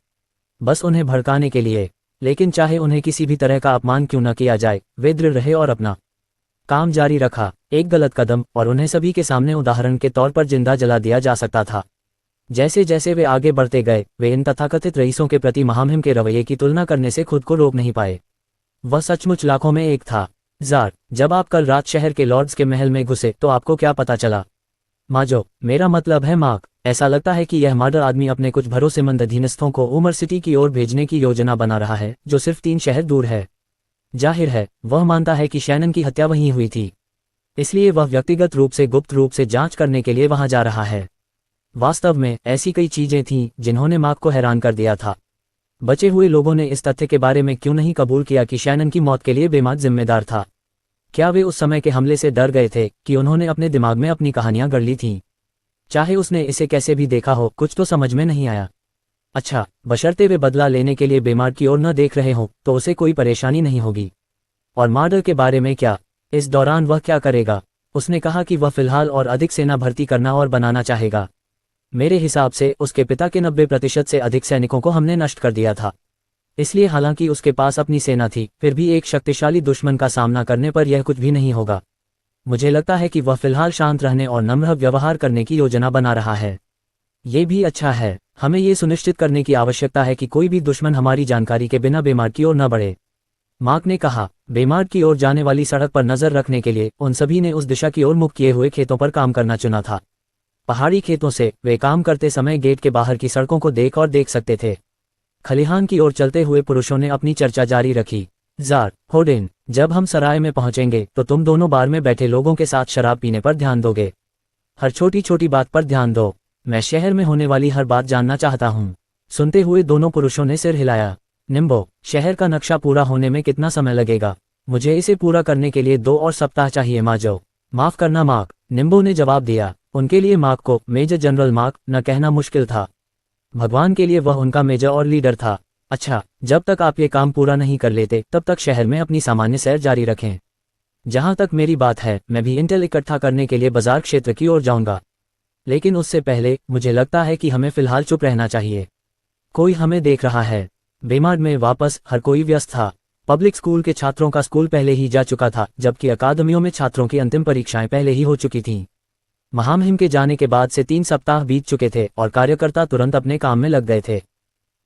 बस उन्हें भड़काने के लिए। लेकिन चाहे उन्हें किसी भी तरह का अपमान क्यों न किया जाए, वे दृढ़ रहे और अपना काम जारी रखा। एक गलत कदम और उन्हें सभी के सामने उदाहरण के तौर पर जिंदा जला दिया जा सकता था। जैसे जैसे वे आगे बढ़ते गए, वे इन तथाकथित रईसों के प्रति महामहिम के रवैये की तुलना करने से खुद को रोक नहीं पाए। वह सचमुच लाखों में एक था। जार, जब आप कल रात शहर के लॉर्ड्स के महल में घुसे तो आपको क्या पता चला? माजो, मेरा मतलब है मार्क, ऐसा लगता है कि यह मर्डर आदमी अपने कुछ भरोसेमंद अधीनस्थों को उमर सिटी की ओर भेजने की योजना बना रहा है, जो सिर्फ 3 शहर दूर है। जाहिर है, वह मानता है कि शैनन की हत्या वहीं हुई थी, इसलिए वह व्यक्तिगत रूप से गुप्त रूप से जांच करने के लिए वहां जा रहा है। वास्तव में ऐसी कई चीजें थीं जिन्होंने मार्क को हैरान कर दिया था। बचे हुए लोगों ने इस तथ्य के बारे में क्यों नहीं कबूल किया कि शैनन की मौत के लिए बेमार्क जिम्मेदार था? क्या वे उस समय के हमले से डर गए थे कि उन्होंने अपने दिमाग में अपनी कहानियां गढ़ ली थीं? चाहे उसने इसे कैसे भी देखा हो, कुछ तो समझ में नहीं आया। अच्छा, बशर्ते वे बदला लेने के लिए बेमार्क की ओर न देख रहे हों तो उसे कोई परेशानी नहीं होगी। और मर्डर के बारे में क्या? इस दौरान वह क्या करेगा? उसने कहा कि वह फिलहाल और अधिक सेना भर्ती करना और बनाना चाहेगा। मेरे हिसाब से उसके पिता के 90% से अधिक सैनिकों को हमने नष्ट कर दिया था। इसलिए हालांकि उसके पास अपनी सेना थी, फिर भी एक शक्तिशाली दुश्मन का सामना करने पर यह कुछ भी नहीं होगा। मुझे लगता है कि वह फिलहाल शांत रहने और नम्र व्यवहार करने की योजना बना रहा है। ये भी अच्छा है। हमें ये सुनिश्चित करने की आवश्यकता है कि कोई भी दुश्मन हमारी जानकारी के बिना बेमार्क की ओर न बढ़े। मार्क ने कहा, बेमार्क की ओर जाने वाली सड़क पर नजर रखने के लिए उन सभी ने उस दिशा की ओर मुख किए हुए खेतों पर काम करना चुना था। पहाड़ी खेतों से वे काम करते समय गेट के बाहर की सड़कों को देख सकते थे। खलिहान की ओर चलते हुए पुरुषों ने अपनी चर्चा जारी रखी। जार, होडेन, जब हम सराय में पहुंचेंगे तो तुम दोनों बार में बैठे लोगों के साथ शराब पीने पर ध्यान दोगे। हर छोटी छोटी बात पर ध्यान दो। मैं शहर में होने वाली हर बात जानना चाहता हूँ। सुनते हुए दोनों पुरुषों ने सिर हिलाया। निम्बो, शहर का नक्शा पूरा होने में कितना समय लगेगा? मुझे इसे पूरा करने के लिए 2 और सप्ताह चाहिए माजो। माफ करना मार्क, निम्बो ने जवाब दिया। उनके लिए मार्क को मेजर जनरल मार्क न कहना मुश्किल था। भगवान के लिए वह उनका मेजर और लीडर था। अच्छा, जब तक आप ये काम पूरा नहीं कर लेते तब तक शहर में अपनी सामान्य सैर जारी रखें। जहां तक मेरी बात है, मैं भी इंटेल इकट्ठा करने के लिए बाजार क्षेत्र की ओर जाऊंगा। लेकिन उससे पहले मुझे लगता है कि हमें फिलहाल चुप रहना चाहिए। कोई हमें देख रहा है। बेमार्क में वापस हर कोई व्यस्त था। पब्लिक स्कूल के छात्रों का स्कूल पहले ही जा चुका था, जबकि अकादमियों में छात्रों की अंतिम परीक्षाएं पहले ही हो चुकी थीं। महामहिम के जाने के बाद से 3 सप्ताह बीत चुके थे और कार्यकर्ता तुरंत अपने काम में लग गए थे।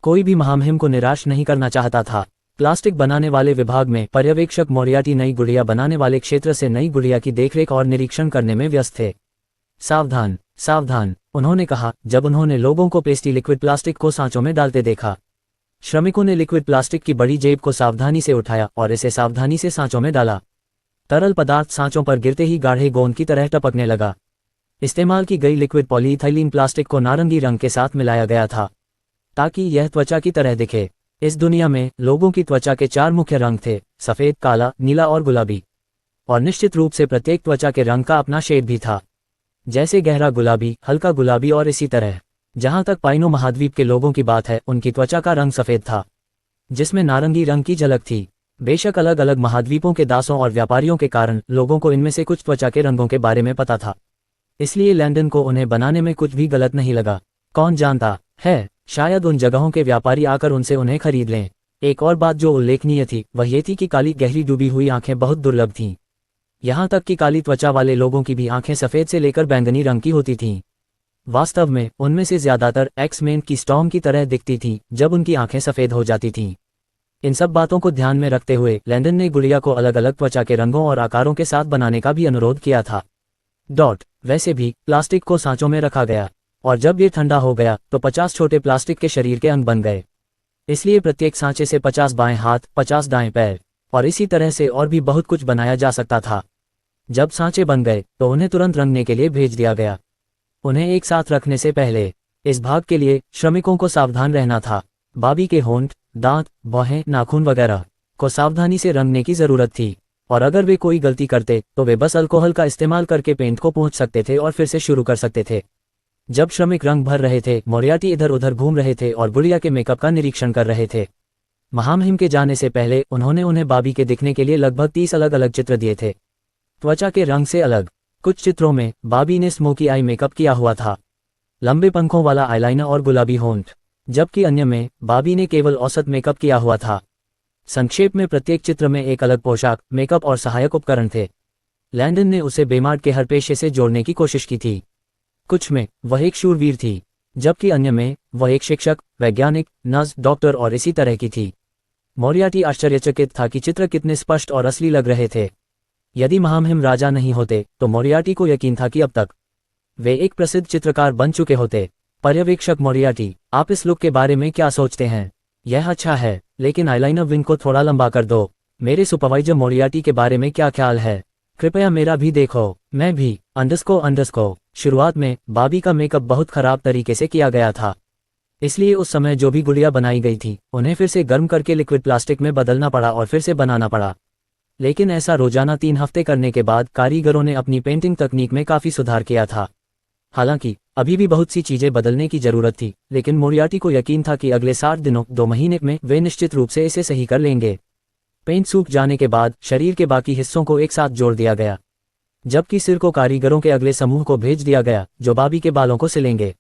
कोई भी महामहिम को निराश नहीं करना चाहता था। प्लास्टिक बनाने वाले विभाग में पर्यवेक्षक मोरियाटी नई गुड़िया बनाने वाले क्षेत्र से नई गुड़िया की देखरेख और निरीक्षण करने में व्यस्त थे। सावधान, सावधान, उन्होंने कहा जब उन्होंने लोगों को पेस्टी लिक्विड प्लास्टिक को सांचों में डालते देखा। श्रमिकों ने लिक्विड प्लास्टिक की बड़ी जेब को सावधानी से उठाया और इसे सावधानी से सांचों में डाला। तरल पदार्थ सांचों पर गिरते ही गाढ़े गोंद की तरह टपकने लगा। इस्तेमाल की गई लिक्विड पॉलीइथाइलीन प्लास्टिक को नारंगी रंग के साथ मिलाया गया था ताकि यह त्वचा की तरह दिखे। इस दुनिया में लोगों की त्वचा के 4 मुख्य रंग थे, सफेद, काला, नीला और गुलाबी। और निश्चित रूप से प्रत्येक त्वचा के रंग का अपना शेड भी था, जैसे गहरा गुलाबी, हल्का गुलाबी और इसी तरह। जहां तक पाइनो महाद्वीप के लोगों की बात है, उनकी त्वचा का रंग सफेद था, जिसमें नारंगी रंग की झलक थी। बेशक अलग अलग महाद्वीपों के दासों और व्यापारियों के कारण लोगों को इनमें से कुछ त्वचा के रंगों के बारे में पता था, इसलिए लैंडन को उन्हें बनाने में कुछ भी गलत नहीं लगा। कौन जानता है, शायद उन जगहों के व्यापारी आकर उनसे उन्हें खरीद लें। एक और बात जो उल्लेखनीय थी वह ये थी कि काली गहरी डूबी हुई आंखें बहुत दुर्लभ थीं। यहाँ तक कि काली त्वचा वाले लोगों की भी आंखें सफ़ेद से लेकर बैंगनी रंग की होती थीं। वास्तव में उनमें से ज़्यादातर एक्स-मेन की स्टॉर्म की तरह दिखती थीं जब उनकी आंखें सफ़ेद हो जाती थीं। इन सब बातों को ध्यान में रखते हुए लैंडन ने गुड़िया को अलग अलग त्वचा के रंगों और आकारों के साथ बनाने का भी अनुरोध किया था। वैसे भी प्लास्टिक को सांचों में रखा गया और जब ये ठंडा हो गया तो 50 छोटे प्लास्टिक के शरीर के अंग बन गए। इसलिए प्रत्येक सांचे से 50 बाएं हाथ, 50 दाएं पैर और इसी तरह से और भी बहुत कुछ बनाया जा सकता था। जब सांचे बन गए तो उन्हें तुरंत रंगने के लिए भेज दिया गया। उन्हें एक साथ रखने से पहले इस भाग के लिए श्रमिकों को सावधान रहना था। बाबी के होंठ, दांत, भौहें, नाखून वगैरह को सावधानी से रंगने की जरूरत थी, और अगर वे कोई गलती करते तो वे बस अल्कोहल का इस्तेमाल करके पेंट को पोंछ सकते थे और फिर से शुरू कर सकते थे। जब श्रमिक रंग भर रहे थे, मोरियाटी इधर उधर घूम रहे थे और गुड़िया के मेकअप का निरीक्षण कर रहे थे। महामहिम के जाने से पहले उन्होंने उन्हें बाबी के दिखने के लिए लगभग 30 अलग अलग चित्र दिए थे, त्वचा के रंग से अलग। कुछ चित्रों में बाबी ने स्मोकी आई मेकअप किया हुआ था, लंबे पंखों वाला आईलाइनर और गुलाबी होंठ, जबकि अन्य में बाबी ने केवल औसत मेकअप किया हुआ था। संक्षेप में प्रत्येक चित्र में एक अलग पोशाक, मेकअप और सहायक उपकरण थे। लैंडन ने उसे बेमार्क के हर पेशे से जोड़ने की कोशिश की थी। कुछ में वह एक शूरवीर थी, जबकि अन्य में वह एक शिक्षक, वैज्ञानिक, नर्स, डॉक्टर और इसी तरह की थी। मोरियाटी आश्चर्यचकित था कि चित्र कितने स्पष्ट और असली लग रहे थे। यदि महामहिम राजा नहीं होते तो मोरियार्टी को यकीन था कि अब तक वे एक प्रसिद्ध चित्रकार बन चुके होते। पर्यवेक्षक मोरियार्टी, आप इस लुक के बारे में क्या सोचते हैं? यह अच्छा है, लेकिन आईलाइनर विंग को थोड़ा लंबा कर दो। मेरे सुपरवाइजर मोरियार्टी के बारे में क्या ख्याल है? कृपया मेरा भी देखो। मैं भी। अंडरस्को। शुरुआत में बॉबी का मेकअप बहुत खराब तरीके से किया गया था, इसलिए उस समय जो भी गुड़िया बनाई गई थी उन्हें फिर से गर्म करके लिक्विड प्लास्टिक में बदलना पड़ा और फिर से बनाना पड़ा। लेकिन ऐसा रोजाना 3 हफ्ते करने के बाद कारीगरों ने अपनी पेंटिंग तकनीक में काफी सुधार किया था। हालांकि अभी भी बहुत सी चीजें बदलने की जरूरत थी, लेकिन मोरियार्टी को यकीन था कि अगले 60 दिनों 2 महीने में वे निश्चित रूप से इसे सही कर लेंगे। पेंट सूख जाने के बाद शरीर के बाकी हिस्सों को एक साथ जोड़ दिया गया, जबकि सिर को कारीगरों के अगले समूह को भेज दिया गया जो बॉबी के बालों को सिलेंगे।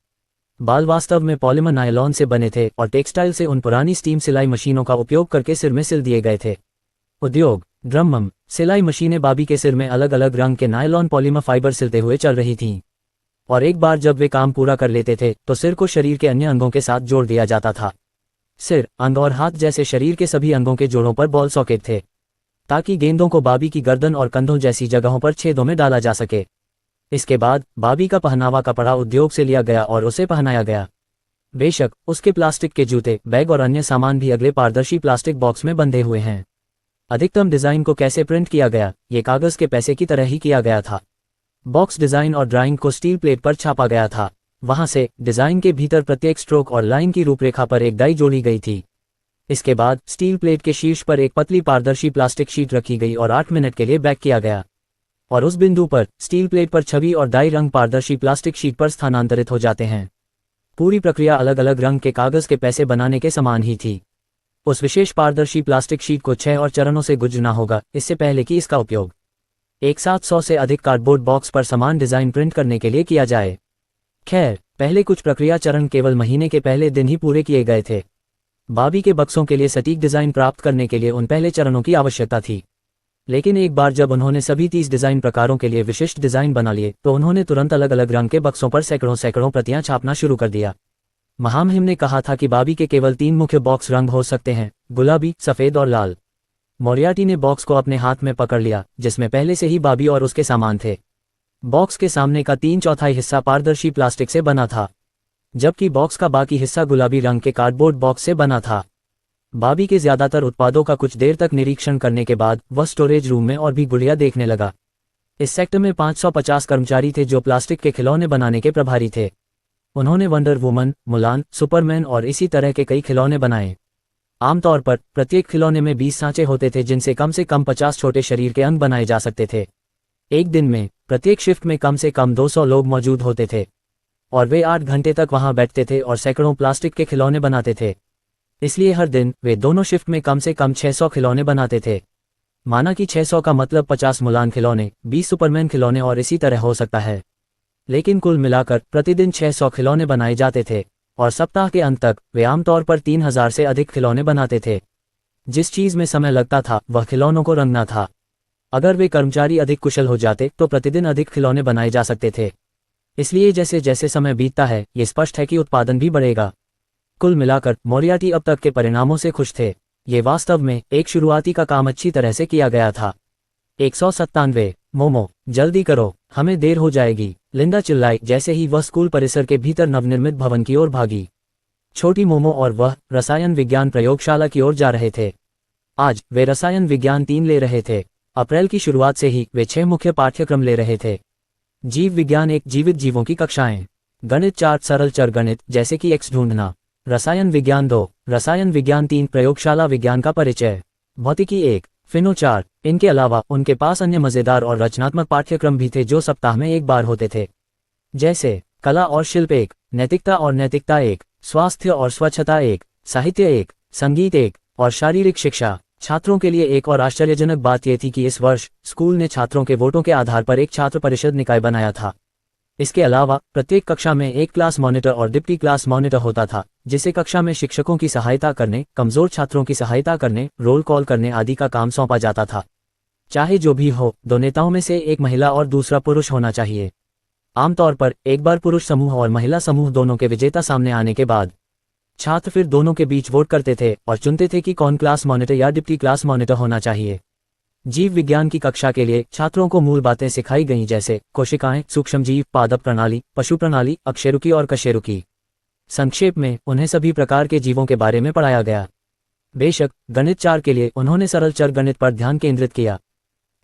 बाल वास्तव में पॉलीमर नायलॉन से बने थे और टेक्सटाइल से उन पुरानी स्टीम सिलाई मशीनों का उपयोग करके सिर में सिल दिए गए थे। उद्योग ड्रम सिलाई मशीनें बॉबी के सिर में अलग अलग रंग के नायलॉन पॉलीमर फाइबर सिलते हुए चल रही थीं, और एक बार जब वे काम पूरा कर लेते थे तो सिर को शरीर के अन्य अंगों के साथ जोड़ दिया जाता था। सिर, अंग और हाथ जैसे शरीर के सभी अंगों के जोड़ों पर बॉल सॉकेट थे, ताकि गेंदों को बॉबी की गर्दन और कंधों जैसी जगहों पर छेदों में डाला जा सके। इसके बाद बॉबी का पहनावा कपड़ा उद्योग से लिया गया और उसे पहनाया गया। बेशक उसके प्लास्टिक के जूते, बैग और अन्य सामान भी अगले पारदर्शी प्लास्टिक बॉक्स में बंधे हुए हैं। अधिकतम डिजाइन को कैसे प्रिंट किया गया? ये कागज के पैसे की तरह ही किया गया था। बॉक्स डिजाइन और ड्राइंग को स्टील प्लेट पर छापा गया था। वहां से डिजाइन के भीतर प्रत्येक स्ट्रोक और लाइन की रूपरेखा पर एक डाई जोड़ी गई थी। इसके बाद स्टील प्लेट के शीर्ष पर एक पतली पारदर्शी प्लास्टिक शीट रखी गई और 8 मिनट के लिए बेक किया गया, और उस बिंदु पर स्टील प्लेट पर छवि और डाई रंग पारदर्शी प्लास्टिक शीट पर स्थानांतरित हो जाते हैं। पूरी प्रक्रिया अलग अलग रंग के कागज के पैसे बनाने के समान ही थी। उस विशेष पारदर्शी प्लास्टिक शीट को 6 और चरणों से गुजरना होगा इससे पहले कि इसका उपयोग एक साथ 100 से अधिक कार्डबोर्ड बॉक्स पर समान डिजाइन प्रिंट करने के लिए किया जाए। खैर, पहले कुछ प्रक्रिया चरण केवल महीने के पहले दिन ही पूरे किए गए थे। बॉबी के बक्सों के लिए सटीक डिजाइन प्राप्त करने के लिए उन पहले चरणों की आवश्यकता थी, लेकिन एक बार जब उन्होंने सभी 30 डिजाइन प्रकारों के लिए विशिष्ट डिजाइन बना लिए तो उन्होंने तुरंत अलग अलग रंग के बक्सों पर सैकड़ों प्रतियां छापना शुरू कर दिया। महामहिम ने कहा था कि बॉबी के केवल 3 मुख्य बॉक्स रंग हो सकते हैं, गुलाबी, सफेद और लाल। मोरियार्टी ने बॉक्स को अपने हाथ में पकड़ लिया, जिसमें पहले से ही बॉबी और उसके सामान थे। बॉक्स के सामने का 3/4 हिस्सा पारदर्शी प्लास्टिक से बना था, जबकि बॉक्स का बाकी हिस्सा गुलाबी रंग के कार्डबोर्ड बॉक्स से बना था। बॉबी के ज्यादातर उत्पादों का कुछ देर तक निरीक्षण करने के बाद वह स्टोरेज रूम में और भी गुड़िया देखने लगा। इस सेक्टर में 550 कर्मचारी थे जो प्लास्टिक के खिलौने बनाने के प्रभारी थे। उन्होंने वंडर वुमन, मुलान, सुपरमैन और इसी तरह के कई खिलौने बनाए। आमतौर पर प्रत्येक खिलौने में 20 सांचे होते थे जिनसे कम से कम 50 छोटे शरीर के अंग बनाए जा सकते थे। एक दिन में प्रत्येक शिफ्ट में कम से कम 200 लोग मौजूद होते थे, और वे 8 घंटे तक वहां बैठते थे और सैकड़ों प्लास्टिक के खिलौने बनाते थे। इसलिए हर दिन वे दोनों शिफ्ट में कम से कम 600 खिलौने बनाते थे। माना कि 600 का मतलब 50 मुलान खिलौने, 20 सुपरमैन खिलौने और इसी तरह हो सकता है। लेकिन कुल मिलाकर प्रतिदिन 600 खिलौने बनाए जाते थे, और सप्ताह के अंत तक वे आमतौर पर 3000 से अधिक खिलौने बनाते थे। जिस चीज में समय लगता था वह खिलौनों को रंगना था। अगर वे कर्मचारी अधिक कुशल हो जाते तो प्रतिदिन अधिक खिलौने बनाए जा सकते थे। इसलिए जैसे जैसे समय बीतता है ये स्पष्ट है कि उत्पादन भी बढ़ेगा। कुल मिलाकर मोरियार्टी अब तक के परिणामों से खुश थे। ये वास्तव में एक शुरुआती का काम अच्छी तरह से किया गया था। 197 मोमो, जल्दी करो, हमें देर हो जाएगी, लिंडा चिल्लाई जैसे ही वह स्कूल परिसर के भीतर नवनिर्मित भवन की ओर भागी। छोटी मोमो और वह रसायन विज्ञान प्रयोगशाला की ओर जा रहे थे। आज वे रसायन विज्ञान 3 ले रहे थे। अप्रैल की शुरुआत से ही वे 6 मुख्य पाठ्यक्रम ले रहे थे। जीव विज्ञान 1, जीवित जीवों की कक्षाएं। गणित 4, सरल चर गणित जैसे कि एक्स ढूंढना। रसायन विज्ञान 2, रसायन विज्ञान 3, प्रयोगशाला विज्ञान का परिचय। भौतिकी 1, फिनो 4। इनके अलावा उनके पास अन्य मजेदार और रचनात्मक पाठ्यक्रम भी थे जो सप्ताह में एक बार होते थे, जैसे कला और शिल्प 1, नैतिकता और नैतिकता 1, स्वास्थ्य और स्वच्छता 1, साहित्य 1, संगीत 1 और शारीरिक शिक्षा। छात्रों के लिए एक और आश्चर्यजनक बात यह थी कि इस वर्ष स्कूल ने छात्रों के वोटों के आधार पर एक छात्र परिषद निकाय बनाया था। इसके अलावा प्रत्येक कक्षा में एक क्लास मॉनिटर और डिप्टी क्लास मॉनिटर होता था, जिसे कक्षा में शिक्षकों की सहायता करने, कमजोर छात्रों की सहायता करने, रोल कॉल करने आदि का काम सौंपा जाता था। चाहे जो भी हो, 2 नेताओं में से एक महिला और दूसरा पुरुष होना चाहिए। आमतौर पर एक बार पुरुष समूह और महिला समूह दोनों के विजेता सामने आने के बाद छात्र फिर दोनों के बीच वोट करते थे और चुनते थे कि कौन क्लास मॉनिटर या डिप्टी क्लास मॉनिटर होना चाहिए। जीव विज्ञान की कक्षा के लिए छात्रों को मूल बातें सिखाई गईं, जैसे कोशिकाएं, सूक्ष्मजीव, पादप प्रणाली, पशु प्रणाली, अकशेरुकी और कशेरुकी। संक्षेप में उन्हें सभी प्रकार के जीवों के बारे में पढ़ाया गया। बेशक गणित 4 के लिए उन्होंने सरल चर गणित पर ध्यान केंद्रित किया,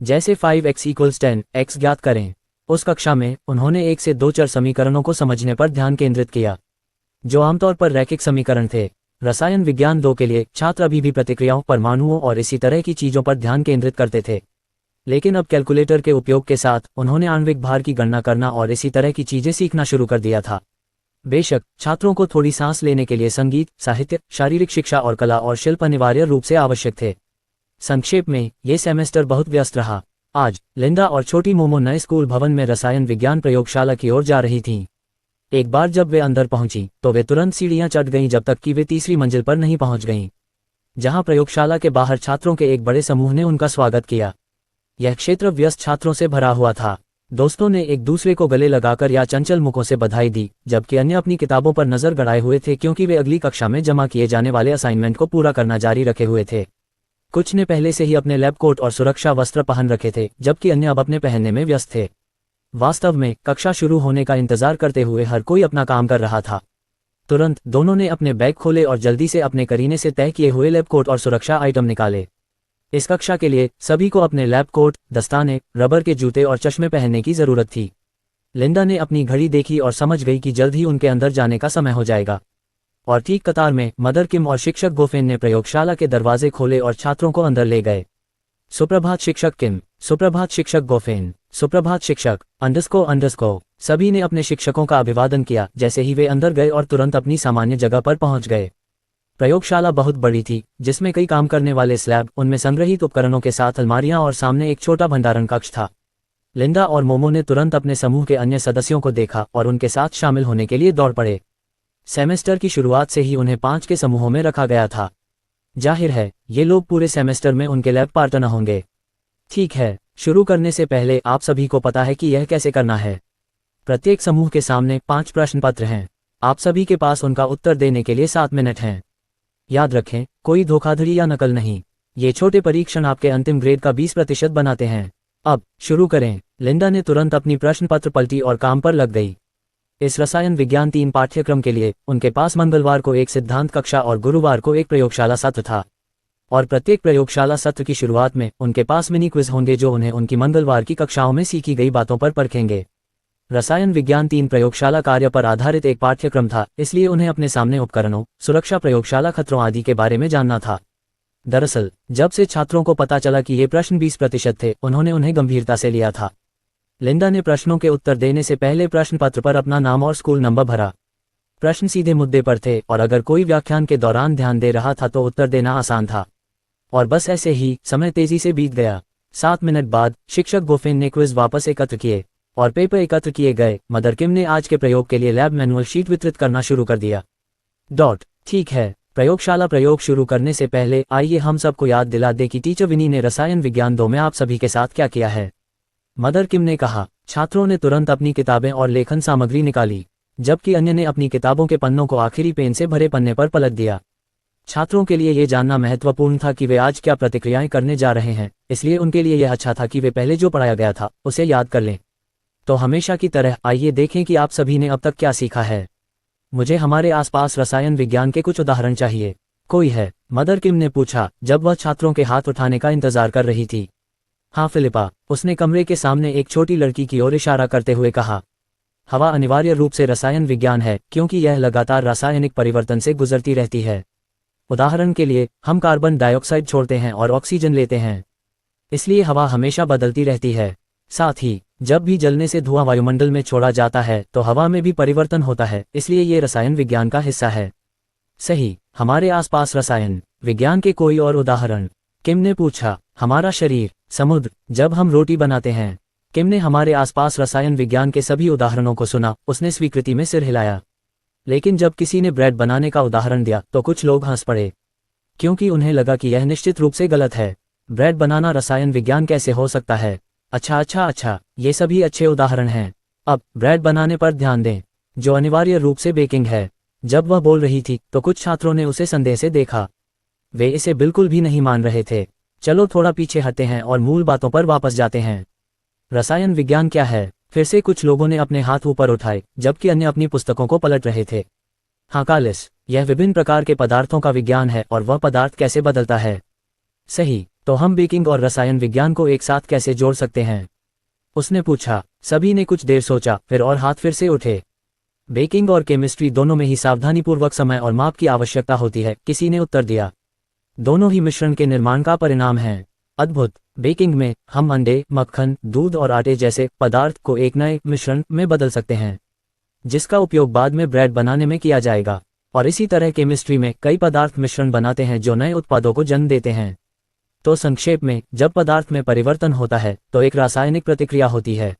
जैसे 5x = 10 x ज्ञात करें। उस कक्षा में उन्होंने 1 से 2 चर समीकरणों को समझने पर ध्यान केंद्रित किया, जो आमतौर पर रैखिक समीकरण थे। रसायन विज्ञान 2 के लिए छात्र अभी भी प्रतिक्रियाओं, परमाणुओं और इसी तरह की चीजों पर ध्यान केंद्रित करते थे, लेकिन अब कैलकुलेटर के उपयोग के साथ उन्होंने आणविक भार की गणना करना और इसी तरह की चीजें सीखना शुरू कर दिया था। बेशक छात्रों को थोड़ी सांस लेने के लिए संगीत, साहित्य, शारीरिक शिक्षा और कला और शिल्प अनिवार्य रूप से आवश्यक थे। संक्षेप में ये सेमेस्टर बहुत व्यस्त रहा। आज लिंडा और छोटी मोमो नए स्कूल भवन में रसायन विज्ञान प्रयोगशाला की ओर जा रही थीं। एक बार जब वे अंदर पहुंची तो वे तुरंत सीढ़ियां चढ़ गईं जब तक कि वे तीसरी मंजिल पर नहीं पहुंच गईं, जहां प्रयोगशाला के बाहर छात्रों के एक बड़े समूह ने उनका स्वागत किया। यह क्षेत्र व्यस्त छात्रों से भरा हुआ था। दोस्तों ने एक दूसरे को गले लगाकर या चंचल मुखों से बधाई दी, जबकि अन्य अपनी किताबों पर नजर गड़ाए हुए थे, क्योंकि वे अगली कक्षा में जमा किए जाने वाले असाइनमेंट को पूरा करना जारी रखे हुए थे। कुछ ने पहले से ही अपने लैब कोट और सुरक्षा वस्त्र पहन रखे थे, जबकि अन्य अब अपने पहनने में व्यस्त थे। वास्तव में कक्षा शुरू होने का इंतजार करते हुए हर कोई अपना काम कर रहा था। तुरंत दोनों ने अपने बैग खोले और जल्दी से अपने करीने से तय किए हुए लैब कोट और सुरक्षा आइटम निकाले। इस कक्षा के लिए सभी को अपने लैब कोट, दस्ताने, रबर के जूते और चश्मे पहनने की जरूरत थी। लिंडा ने अपनी घड़ी देखी और समझ गई कि जल्द ही उनके अंदर जाने का समय हो जाएगा। और ठीक कतार में मदर किम और शिक्षक गोफेन ने प्रयोगशाला के दरवाजे खोले और छात्रों को अंदर ले गए। सुप्रभात शिक्षक किम, सुप्रभात शिक्षक गोफेन, सुप्रभात शिक्षक __। सभी ने अपने शिक्षकों का अभिवादन किया जैसे ही वे अंदर गए और तुरंत अपनी सामान्य जगह पर पहुंच गए। प्रयोगशाला बहुत बड़ी थी, जिसमें कई काम करने वाले स्लैब, उनमें संग्रहित उपकरणों के साथ अलमारियां और सामने एक छोटा भंडारण कक्ष था। लिंडा और मोमो ने तुरंत अपने समूह के अन्य सदस्यों को देखा और उनके साथ शामिल होने के लिए दौड़ पड़े। सेमेस्टर की शुरुआत से ही उन्हें 5 के समूहों में रखा गया था। जाहिर है ये लोग पूरे सेमेस्टर में उनके लैब पार्टनर होंगे। ठीक है, शुरू करने से पहले आप सभी को पता है कि यह कैसे करना है। प्रत्येक समूह के सामने 5 प्रश्न पत्र हैं। आप सभी के पास उनका उत्तर देने के लिए 7 मिनट हैं। याद रखें, कोई धोखाधड़ी या नकल नहीं। ये छोटे परीक्षण आपके अंतिम ग्रेड का 20% बनाते हैं। अब शुरू करें। लिंडा ने तुरंत अपनी प्रश्न पत्र पलटी और काम पर लग गई। इस रसायन विज्ञान 3 पाठ्यक्रम के लिए उनके पास मंगलवार को एक सिद्धांत कक्षा और गुरुवार को एक प्रयोगशाला सत्र था। और प्रत्येक प्रयोगशाला सत्र की शुरुआत में उनके पास मिनी क्विज होंगे जो उन्हें उनकी मंगलवार की कक्षाओं में सीखी गई बातों पर परखेंगे। रसायन विज्ञान 3 प्रयोगशाला कार्य पर आधारित एक पाठ्यक्रम था, इसलिए उन्हें अपने सामने उपकरणों, सुरक्षा, प्रयोगशाला खतरों आदि के बारे में जानना था। दरअसल जब से छात्रों को पता चला कि ये प्रश्न 20% थे, उन्होंने उन्हें गंभीरता से लिया था। लिंडा ने प्रश्नों के उत्तर देने से पहले प्रश्न पत्र पर अपना नाम और स्कूल नंबर भरा। प्रश्न सीधे मुद्दे पर थे और अगर कोई व्याख्यान के दौरान ध्यान दे रहा था तो उत्तर देना आसान था। और बस ऐसे ही समय तेजी से बीत गया। 7 मिनट बाद शिक्षक गोफेन ने क्विज वापस एकत्र किए और पेपर एकत्र किए गए। मदर किम ने आज के प्रयोग के लिए लैब मैनुअल शीट वितरित करना शुरू कर दिया। ठीक है, प्रयोगशाला प्रयोग शुरू करने से पहले आइए हम सबको याद दिला दें कि टीचर विनी ने रसायन विज्ञान 2 में आप सभी के साथ क्या किया है। मदर किम ने कहा। छात्रों ने तुरंत अपनी किताबें और लेखन सामग्री निकाली, जबकि अन्य ने अपनी किताबों के पन्नों को आखिरी पेन से भरे पन्ने पर पलट दिया। छात्रों के लिए यह जानना महत्वपूर्ण था कि वे आज क्या प्रतिक्रियाएं करने जा रहे हैं, इसलिए उनके लिए यह अच्छा था कि वे पहले जो पढ़ाया गया था उसे याद कर लें। तो हमेशा की तरह आइए देखें कि आप सभी ने अब तक क्या सीखा है। मुझे हमारे आसपास रसायन विज्ञान के कुछ उदाहरण चाहिए। कोई है? मदर किम ने पूछा जब वह छात्रों के हाथ उठाने का इंतजार कर रही थी। हाँ फिलिपा, उसने कमरे के सामने एक छोटी लड़की की ओर इशारा करते हुए कहा। हवा अनिवार्य रूप से रसायन विज्ञान है, क्योंकि यह लगातार रासायनिक परिवर्तन से गुजरती रहती है। उदाहरण के लिए, हम कार्बन डाइऑक्साइड छोड़ते हैं और ऑक्सीजन लेते हैं, इसलिए हवा हमेशा बदलती रहती है। साथ ही जब भी जलने से धुआं वायुमंडल में छोड़ा जाता है तो हवा में भी परिवर्तन होता है, इसलिए ये रसायन विज्ञान का हिस्सा है। सही, हमारे आसपास रसायन विज्ञान के कोई और उदाहरण? किम ने पूछा। हमारा शरीर, समुद्र, जब हम रोटी बनाते हैं। किम ने हमारे आसपास रसायन विज्ञान के सभी उदाहरणों को सुना। उसने स्वीकृति में सिर हिलाया। लेकिन जब किसी ने ब्रेड बनाने का उदाहरण दिया तो कुछ लोग हंस पड़े, क्योंकि उन्हें लगा कि यह निश्चित रूप से गलत है। ब्रेड बनाना रसायन विज्ञान कैसे हो सकता है? अच्छा, ये सभी अच्छे उदाहरण हैं। अब ब्रेड बनाने पर ध्यान दें, जो अनिवार्य रूप से बेकिंग है। जब वह बोल रही थी तो कुछ छात्रों ने उसे संदेह से देखा। वे इसे बिल्कुल भी नहीं मान रहे थे। चलो थोड़ा पीछे हटते हैं और मूल बातों पर वापस जाते हैं। रसायन विज्ञान क्या है? फिर से कुछ लोगों ने अपने हाथ ऊपर उठाए, जबकि अन्य अपनी पुस्तकों को पलट रहे थे। हाँ कालिस, यह विभिन्न प्रकार के पदार्थों का विज्ञान है और वह पदार्थ कैसे बदलता है। सही, तो हम बेकिंग और रसायन विज्ञान को एक साथ कैसे जोड़ सकते हैं? उसने पूछा। सभी ने कुछ देर सोचा, फिर और हाथ फिर से उठे। बेकिंग और केमिस्ट्री दोनों में ही सावधानीपूर्वक समय और माप की आवश्यकता होती है, किसी ने उत्तर दिया। दोनों ही मिश्रण के निर्माण का परिणाम हैं। अद्भुत। बेकिंग में हम अंडे, मक्खन, दूध और आटे जैसे पदार्थ को एक नए मिश्रण में बदल सकते हैं, जिसका उपयोग बाद में ब्रेड बनाने में किया जाएगा। और इसी तरह केमिस्ट्री में कई पदार्थ मिश्रण बनाते हैं जो नए उत्पादों को जन्म देते हैं। तो संक्षेप में, जब पदार्थ में परिवर्तन होता है तो एक रासायनिक प्रतिक्रिया होती है।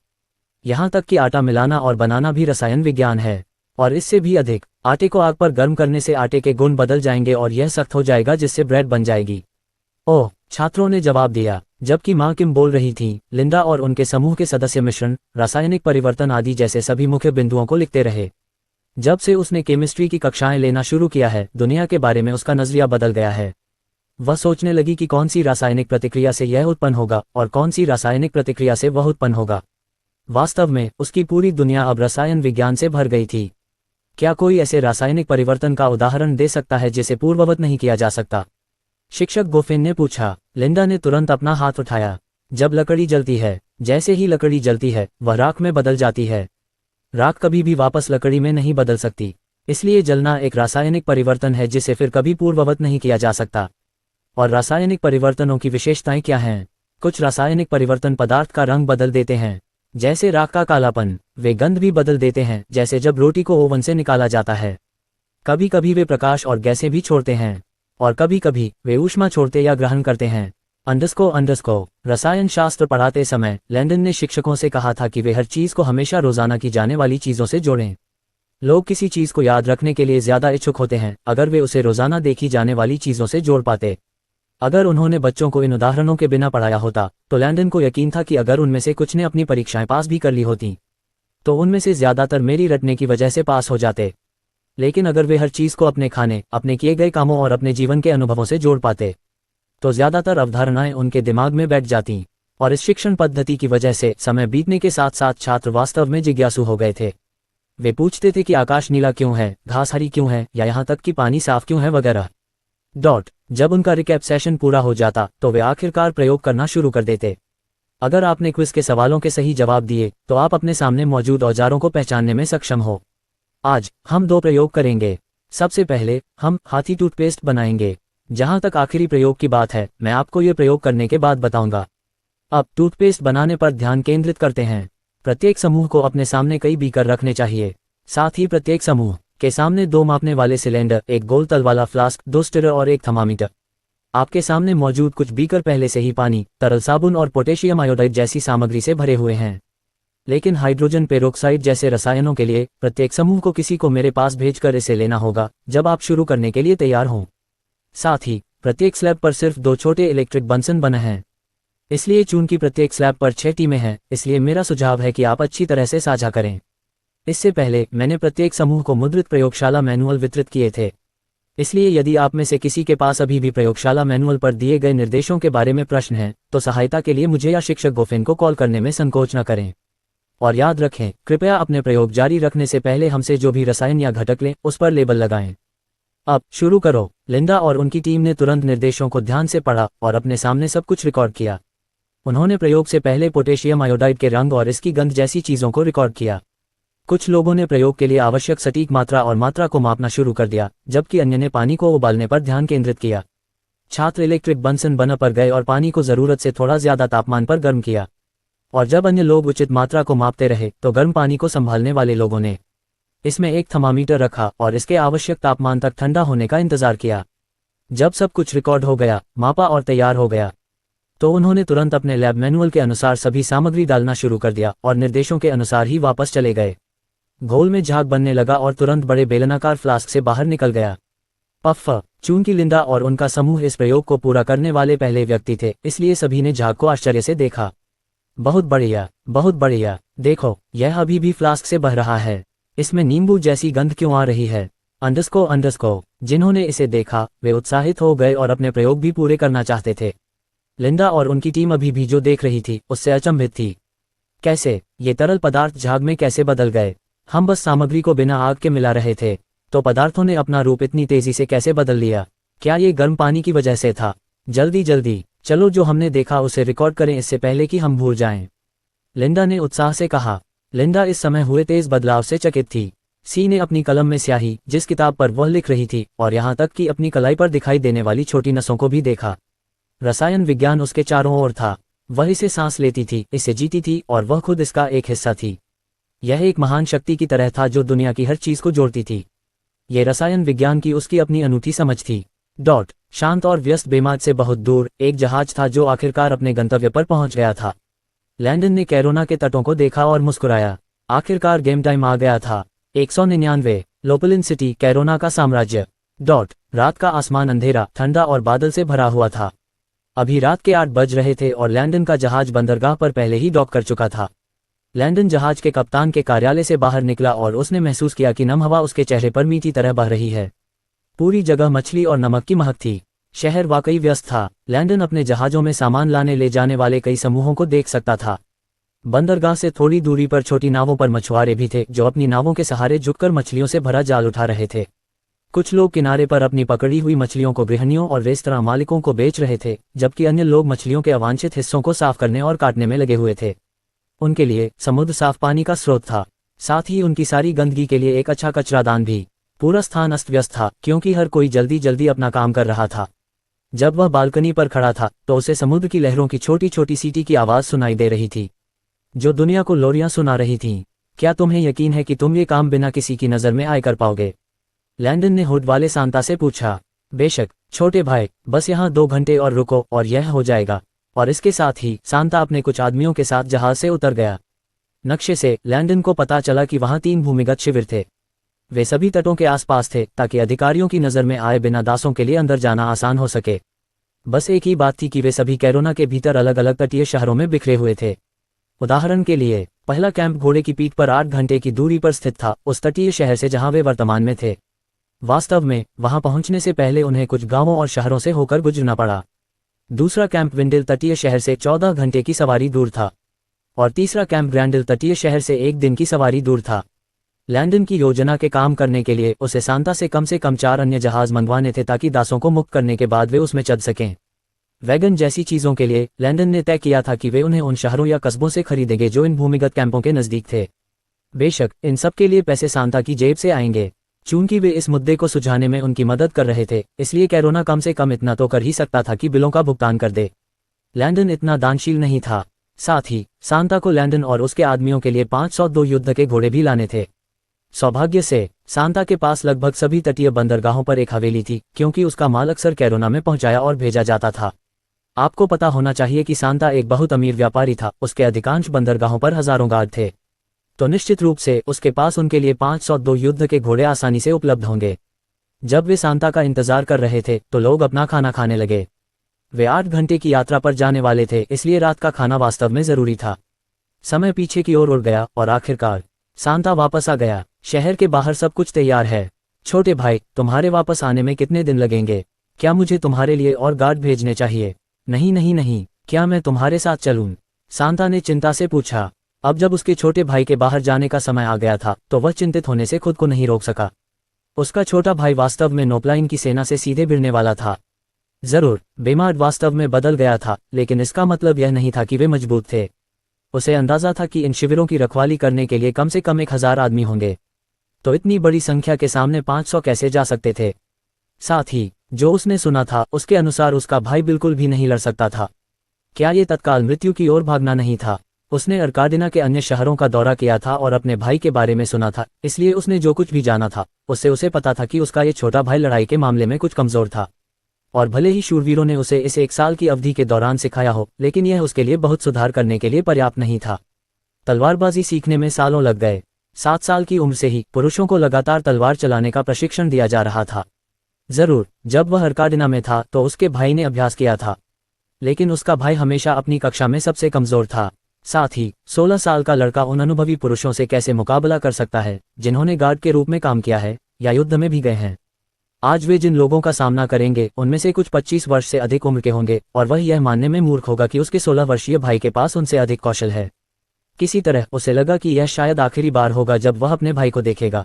यहाँ तक कि आटा मिलाना और बनाना भी रसायन विज्ञान है। और इससे भी अधिक, आटे को आग पर गर्म करने से आटे के गुण बदल जाएंगे और यह सख्त हो जाएगा, जिससे ब्रेड बन जाएगी। ओह, छात्रों ने जवाब दिया, जबकि माँ किम बोल रही थी। लिंडा और उनके समूह के सदस्य मिश्रण, रासायनिक परिवर्तन आदि जैसे सभी मुख्य बिंदुओं को लिखते रहे। जब से उसने केमिस्ट्री की कक्षाएं लेना शुरू किया है, दुनिया के बारे में उसका नजरिया बदल गया है। वह सोचने लगी कि कौन सी रासायनिक प्रतिक्रिया से यह उत्पन्न होगा और कौन सी रासायनिक प्रतिक्रिया से वह उत्पन्न होगा। वास्तव में उसकी पूरी दुनिया अब रसायन विज्ञान से भर गई थी। क्या कोई ऐसे रासायनिक परिवर्तन का उदाहरण दे सकता है जिसे पूर्ववत नहीं किया जा सकता? शिक्षक गोफिन ने पूछा। लिंडा ने तुरंत अपना हाथ उठाया। जब लकड़ी जलती है, जैसे ही लकड़ी जलती है वह राख में बदल जाती है। राख कभी भी वापस लकड़ी में नहीं बदल सकती, इसलिए जलना एक रासायनिक परिवर्तन है जिसे फिर कभी पूर्ववत नहीं किया जा सकता। और रासायनिक परिवर्तनों की विशेषताएं क्या हैं? कुछ रासायनिक परिवर्तन पदार्थ का रंग बदल देते हैं, जैसे राख का कालापन। वे गंध भी बदल देते हैं, जैसे जब रोटी को ओवन से निकाला जाता है। कभी कभी वे प्रकाश और गैसें भी छोड़ते हैं, और कभी कभी वे ऊष्मा छोड़ते या ग्रहण करते हैं। अंडरस्को रसायन शास्त्र पढ़ाते समय लैंडन ने शिक्षकों से कहा था कि वे हर चीज को हमेशा रोजाना की जाने वाली चीजों से जोड़ें। लोग किसी चीज को याद रखने के लिए ज्यादा इच्छुक होते हैं अगर वे उसे रोजाना देखी जाने वाली चीजों से जोड़ पाते। अगर उन्होंने बच्चों को इन उदाहरणों के बिना पढ़ाया होता तो लैंडन को यकीन था कि अगर उनमें से कुछ ने अपनी परीक्षाएं पास भी कर ली होती तो उनमें से ज्यादातर मेरी रटने की वजह से पास हो जाते। लेकिन अगर वे हर चीज को अपने खाने, अपने किए गए कामों और अपने जीवन के अनुभवों से जोड़ पाते तो ज्यादातर अवधारणाएं उनके दिमाग में बैठ जाती। और इस शिक्षण पद्धति की वजह से समय बीतने के साथ साथ छात्र वास्तव में जिज्ञासु हो गए थे। वे पूछते थे कि आकाश नीला क्यों है, घास हरी क्यों है, या यहाँ तक कि पानी साफ क्यों है वगैरह। जब उनका रिकैप सेशन पूरा हो जाता तो वे आखिरकार प्रयोग करना शुरू कर देते। अगर आपने क्विज के सवालों के सही जवाब दिए तो आप अपने सामने मौजूद औजारों को पहचानने में सक्षम हो। आज हम 2 प्रयोग करेंगे। सबसे पहले हम हाथी टूथपेस्ट बनाएंगे। जहां तक आखिरी प्रयोग की बात है, मैं आपको ये प्रयोग करने के बाद बताऊंगा। अब टूथपेस्ट बनाने पर ध्यान केंद्रित करते हैं। प्रत्येक समूह को अपने सामने कई बीकर रखने चाहिए। साथ ही प्रत्येक समूह के सामने 2 मापने वाले सिलेंडर, एक गोल तल वाला फ्लास्क, 2 स्टिरर और एक थर्मामीटर। आपके सामने मौजूद कुछ बीकर पहले से ही पानी, तरल साबुन और पोटेशियम आयोडाइड जैसी सामग्री से भरे हुए हैं। लेकिन हाइड्रोजन पेरोक्साइड जैसे रसायनों के लिए प्रत्येक समूह को किसी को मेरे पास भेजकर इसे लेना होगा जब आप शुरू करने के लिए तैयार हों। साथ ही प्रत्येक स्लैब पर सिर्फ 2 छोटे इलेक्ट्रिक बंसन बने हैं, इसलिए चूंकि प्रत्येक स्लैब पर 6 टीमें हैं, इसलिए मेरा सुझाव है कि आप अच्छी तरह से साझा करें। इससे पहले मैंने प्रत्येक समूह को मुद्रित प्रयोगशाला मैनुअल वितरित किए थे, इसलिए यदि आप में से किसी के पास अभी भी प्रयोगशाला मैनुअल पर दिए गए निर्देशों के बारे में प्रश्न हैं तो सहायता के लिए मुझे या शिक्षक गोफिन को कॉल करने में संकोच न करें। और याद रखें, कृपया अपने प्रयोग जारी रखने से पहले हमसे जो भी रसायन या घटक लें उस पर लेबल लगाएं। अब शुरू करो। लिंडा और उनकी टीम ने तुरंत निर्देशों को ध्यान से पढ़ा और अपने सामने सब कुछ रिकॉर्ड किया। उन्होंने प्रयोग से पहले पोटेशियम आयोडाइड के रंग और इसकी गंध जैसी चीजों को रिकॉर्ड किया। कुछ लोगों ने प्रयोग के लिए आवश्यक सटीक मात्रा और मात्रा को मापना शुरू कर दिया, जबकि अन्य ने पानी को उबालने पर ध्यान केंद्रित किया। छात्र इलेक्ट्रिक बंसन बना पर गए और पानी को जरूरत से थोड़ा ज्यादा तापमान पर गर्म किया। और जब अन्य लोग उचित मात्रा को मापते रहे तो गर्म पानी को संभालने वाले लोगों ने इसमें एक थर्मामीटर रखा और इसके आवश्यक तापमान तक ठंडा होने का इंतजार किया। जब सब कुछ रिकॉर्ड हो गया, मापा और तैयार हो गया, तो उन्होंने तुरंत अपने लैब मैनुअल के अनुसार सभी सामग्री डालना शुरू कर दिया और निर्देशों के अनुसार ही वापस चले गए। घोल में झाग बनने लगा और तुरंत बड़े बेलनाकार फ्लास्क से बाहर निकल गया। पफ। चूंकि लिंडा और उनका समूह इस प्रयोग को पूरा करने वाले पहले व्यक्ति थे, इसलिए सभी ने झाग को आश्चर्य से देखा। बहुत बढ़िया, बहुत बढ़िया। देखो, यह अभी भी फ्लास्क से बह रहा है। इसमें नींबू जैसी गंध क्यों आ रही है? अंडरस्को। जिन्होंने इसे देखा वे उत्साहित हो गए और अपने प्रयोग भी पूरे करना चाहते थे। लिंडा और उनकी टीम अभी भी जो देख रही थी उससे अचंभित थी। कैसे, ये तरल पदार्थ झाग में कैसे बदल गए? हम बस सामग्री को बिना आग के मिला रहे थे, तो पदार्थों ने अपना रूप इतनी तेजी से कैसे बदल लिया? क्या ये गर्म पानी की वजह से था? जल्दी जल्दी चलो जो हमने देखा उसे रिकॉर्ड करें इससे पहले कि हम भूल जाएं, लिंडा ने उत्साह से कहा। लिंडा इस समय हुए तेज बदलाव से चकित थी। सी ने अपनी कलम में स्याही, जिस किताब पर वह लिख रही थी, और यहाँ तक कि अपनी कलाई पर दिखाई देने वाली छोटी नसों को भी देखा। रसायन विज्ञान उसके चारों ओर था। वह इसे सांस लेती थी, इसे जीती थी, और वह खुद इसका एक हिस्सा थी। यह एक महान शक्ति की तरह था जो दुनिया की हर चीज को जोड़ती थी। ये रसायन विज्ञान की उसकी अपनी अनूठी समझ थी। शांत और व्यस्त बेमाद से बहुत दूर एक जहाज था जो आखिरकार अपने गंतव्य पर पहुंच गया था। लैंडन ने कैरोना के तटों को देखा और मुस्कुराया। आखिरकार गेम टाइम आ गया था। 199 लोपलिन सिटी, कैरोना का साम्राज्य। रात का आसमान अंधेरा, ठंडा और बादल से भरा हुआ था। अभी रात के 8 बज रहे थे और लैंडन का जहाज बंदरगाह पर पहले ही डॉक कर चुका था। लैंडन जहाज के कप्तान के कार्यालय से बाहर निकला और उसने महसूस किया कि नम हवा उसके चेहरे पर मीठी तरह बह रही है। पूरी जगह मछली और नमक की महक थी। शहर वाकई व्यस्त था। लैंडन अपने जहाजों में सामान लाने ले जाने वाले कई समूहों को देख सकता था। बंदरगाह से थोड़ी दूरी पर छोटी नावों पर मछुआरे भी थे जो अपनी नावों के सहारे झुककर मछलियों से भरा जाल उठा रहे थे। कुछ लोग किनारे पर अपनी पकड़ी हुई मछलियों को गृहिणियों और रेस्तरां मालिकों को बेच रहे थे, जबकि अन्य लोग मछलियों के अवांछित हिस्सों को साफ करने और काटने में लगे हुए थे। उनके लिए समुद्र साफ पानी का स्रोत था, साथ ही उनकी सारी गंदगी के लिए एक अच्छा कचरादान भी। पूरा स्थान अस्त व्यस्त था क्योंकि हर कोई जल्दी जल्दी अपना काम कर रहा था। जब वह बालकनी पर खड़ा था तो उसे समुद्र की लहरों की छोटी छोटी सीटी की आवाज सुनाई दे रही थी, जो दुनिया को लोरियां सुना रही थीं। क्या तुम्हें यकीन है कि तुम ये काम बिना किसी की नज़र में आए कर पाओगे? लैंडन ने हुड वाले सांता से पूछा। बेशक छोटे भाई, बस यहाँ 2 घंटे और रुको और यह हो जाएगा। और इसके साथ ही सांता अपने कुछ आदमियों के साथ जहाज से उतर गया। नक्शे से लैंडन को पता चला कि वहाँ 3 भूमिगत शिविर थे। वे सभी तटों के आसपास थे ताकि अधिकारियों की नज़र में आए बिना दासों के लिए अंदर जाना आसान हो सके। बस एक ही बात थी कि वे सभी कैरोना के भीतर अलग अलग तटीय शहरों में बिखरे हुए थे। उदाहरण के लिए, पहला कैंप घोड़े की पीठ पर 8 घंटे की दूरी पर स्थित था, उस तटीय शहर से जहां वे वर्तमान में थे। वास्तव में वहां पहुंचने से पहले उन्हें कुछ गांवों और शहरों से होकर गुजरना पड़ा। दूसरा कैंप विंडिल तटीय शहर से 14 घंटे की सवारी दूर था, और तीसरा कैंप ग्रैंडिल तटीय शहर से 1 दिन की सवारी दूर था। लैंडन की योजना के काम करने के लिए उसे सांता से कम 4 अन्य जहाज मंगवाने थे ताकि दासों को मुक्त करने के बाद वे उसमें चढ़ सकें। वैगन जैसी चीजों के लिए लैंडन ने तय किया था कि वे उन्हें उन शहरों या कस्बों से खरीदेंगे जो इन भूमिगत कैंपों के नजदीक थे। बेशक इन सब के लिए पैसे सांता की जेब से आएंगे। चूंकि वे इस मुद्दे को सुलझाने में उनकी मदद कर रहे थे, इसलिए कैरोना कम से कम इतना तो कर ही सकता था कि बिलों का भुगतान कर दे। लैंडन इतना दानशील नहीं था। साथ ही सांता को लैंडन और उसके आदमियों के लिए 502 युद्ध के घोड़े भी लाने थे। सौभाग्य से सांता के पास लगभग सभी तटीय बंदरगाहों पर एक हवेली थी, क्योंकि उसका माल अक्सर कैरोना में पहुंचाया और भेजा जाता था। आपको पता होना चाहिए कि सांता एक बहुत अमीर व्यापारी था। उसके अधिकांश बंदरगाहों पर हजारों गार्ड थे, तो निश्चित रूप से उसके पास उनके लिए 502 युद्ध के घोड़े आसानी से उपलब्ध होंगे। जब वे सांता का इंतजार कर रहे थे तो लोग अपना खाना खाने लगे। वे 8 घंटे की यात्रा पर जाने वाले थे, इसलिए रात का खाना वास्तव में जरूरी था। समय पीछे की ओर उड़ गया और आखिरकार सांता वापस आ गया। शहर के बाहर सब कुछ तैयार है। छोटे भाई, तुम्हारे वापस आने में कितने दिन लगेंगे? क्या मुझे तुम्हारे लिए और गार्ड भेजने चाहिए? नहीं नहीं नहीं, क्या मैं तुम्हारे साथ चलूं? सांता ने चिंता से पूछा। अब जब उसके छोटे भाई के बाहर जाने का समय आ गया था तो वह चिंतित होने से खुद को नहीं रोक सका। उसका छोटा भाई वास्तव में नोपलाइन की सेना से सीधे भिड़ने वाला था। जरूर बेमार्ड वास्तव में बदल गया था, लेकिन इसका मतलब यह नहीं था कि वे मजबूत थे। उसे अंदाजा था कि इन शिविरों की रखवाली करने के लिए कम से कम 1000 आदमी होंगे, तो इतनी बड़ी संख्या के सामने 500 कैसे जा सकते थे? साथ ही जो उसने सुना था उसके अनुसार उसका भाई बिल्कुल भी नहीं लड़ सकता था। क्या ये तत्काल मृत्यु की ओर भागना नहीं था? उसने अर्काडिना के अन्य शहरों का दौरा किया था और अपने भाई के बारे में सुना था, इसलिए उसने जो कुछ भी जाना था उससे उसे पता था कि उसका ये छोटा भाई लड़ाई के मामले में कुछ कमजोर था। और भले ही शूरवीरों ने उसे इस 1 साल की अवधि के दौरान सिखाया हो, लेकिन यह उसके लिए बहुत सुधार करने के लिए पर्याप्त नहीं था। तलवारबाजी सीखने में सालों लग गए। 7 साल की उम्र से ही पुरुषों को लगातार तलवार चलाने का प्रशिक्षण दिया जा रहा था। जरूर जब वह अर्काडिना में था तो उसके भाई ने अभ्यास किया था, लेकिन उसका भाई हमेशा अपनी कक्षा में सबसे कमजोर था। साथ ही 16 साल का लड़का उन अनुभवी पुरुषों से कैसे मुकाबला कर सकता है जिन्होंने गार्ड के रूप में काम किया है या युद्ध में भी गए हैं? आज वे जिन लोगों का सामना करेंगे उनमें से कुछ 25 वर्ष से अधिक उम्र के होंगे और वह यह मानने में मूर्ख होगा कि उसके 16 वर्षीय भाई के पास उनसे अधिक कौशल है। किसी तरह उसे लगा कि यह शायद आखिरी बार होगा जब वह अपने भाई को देखेगा।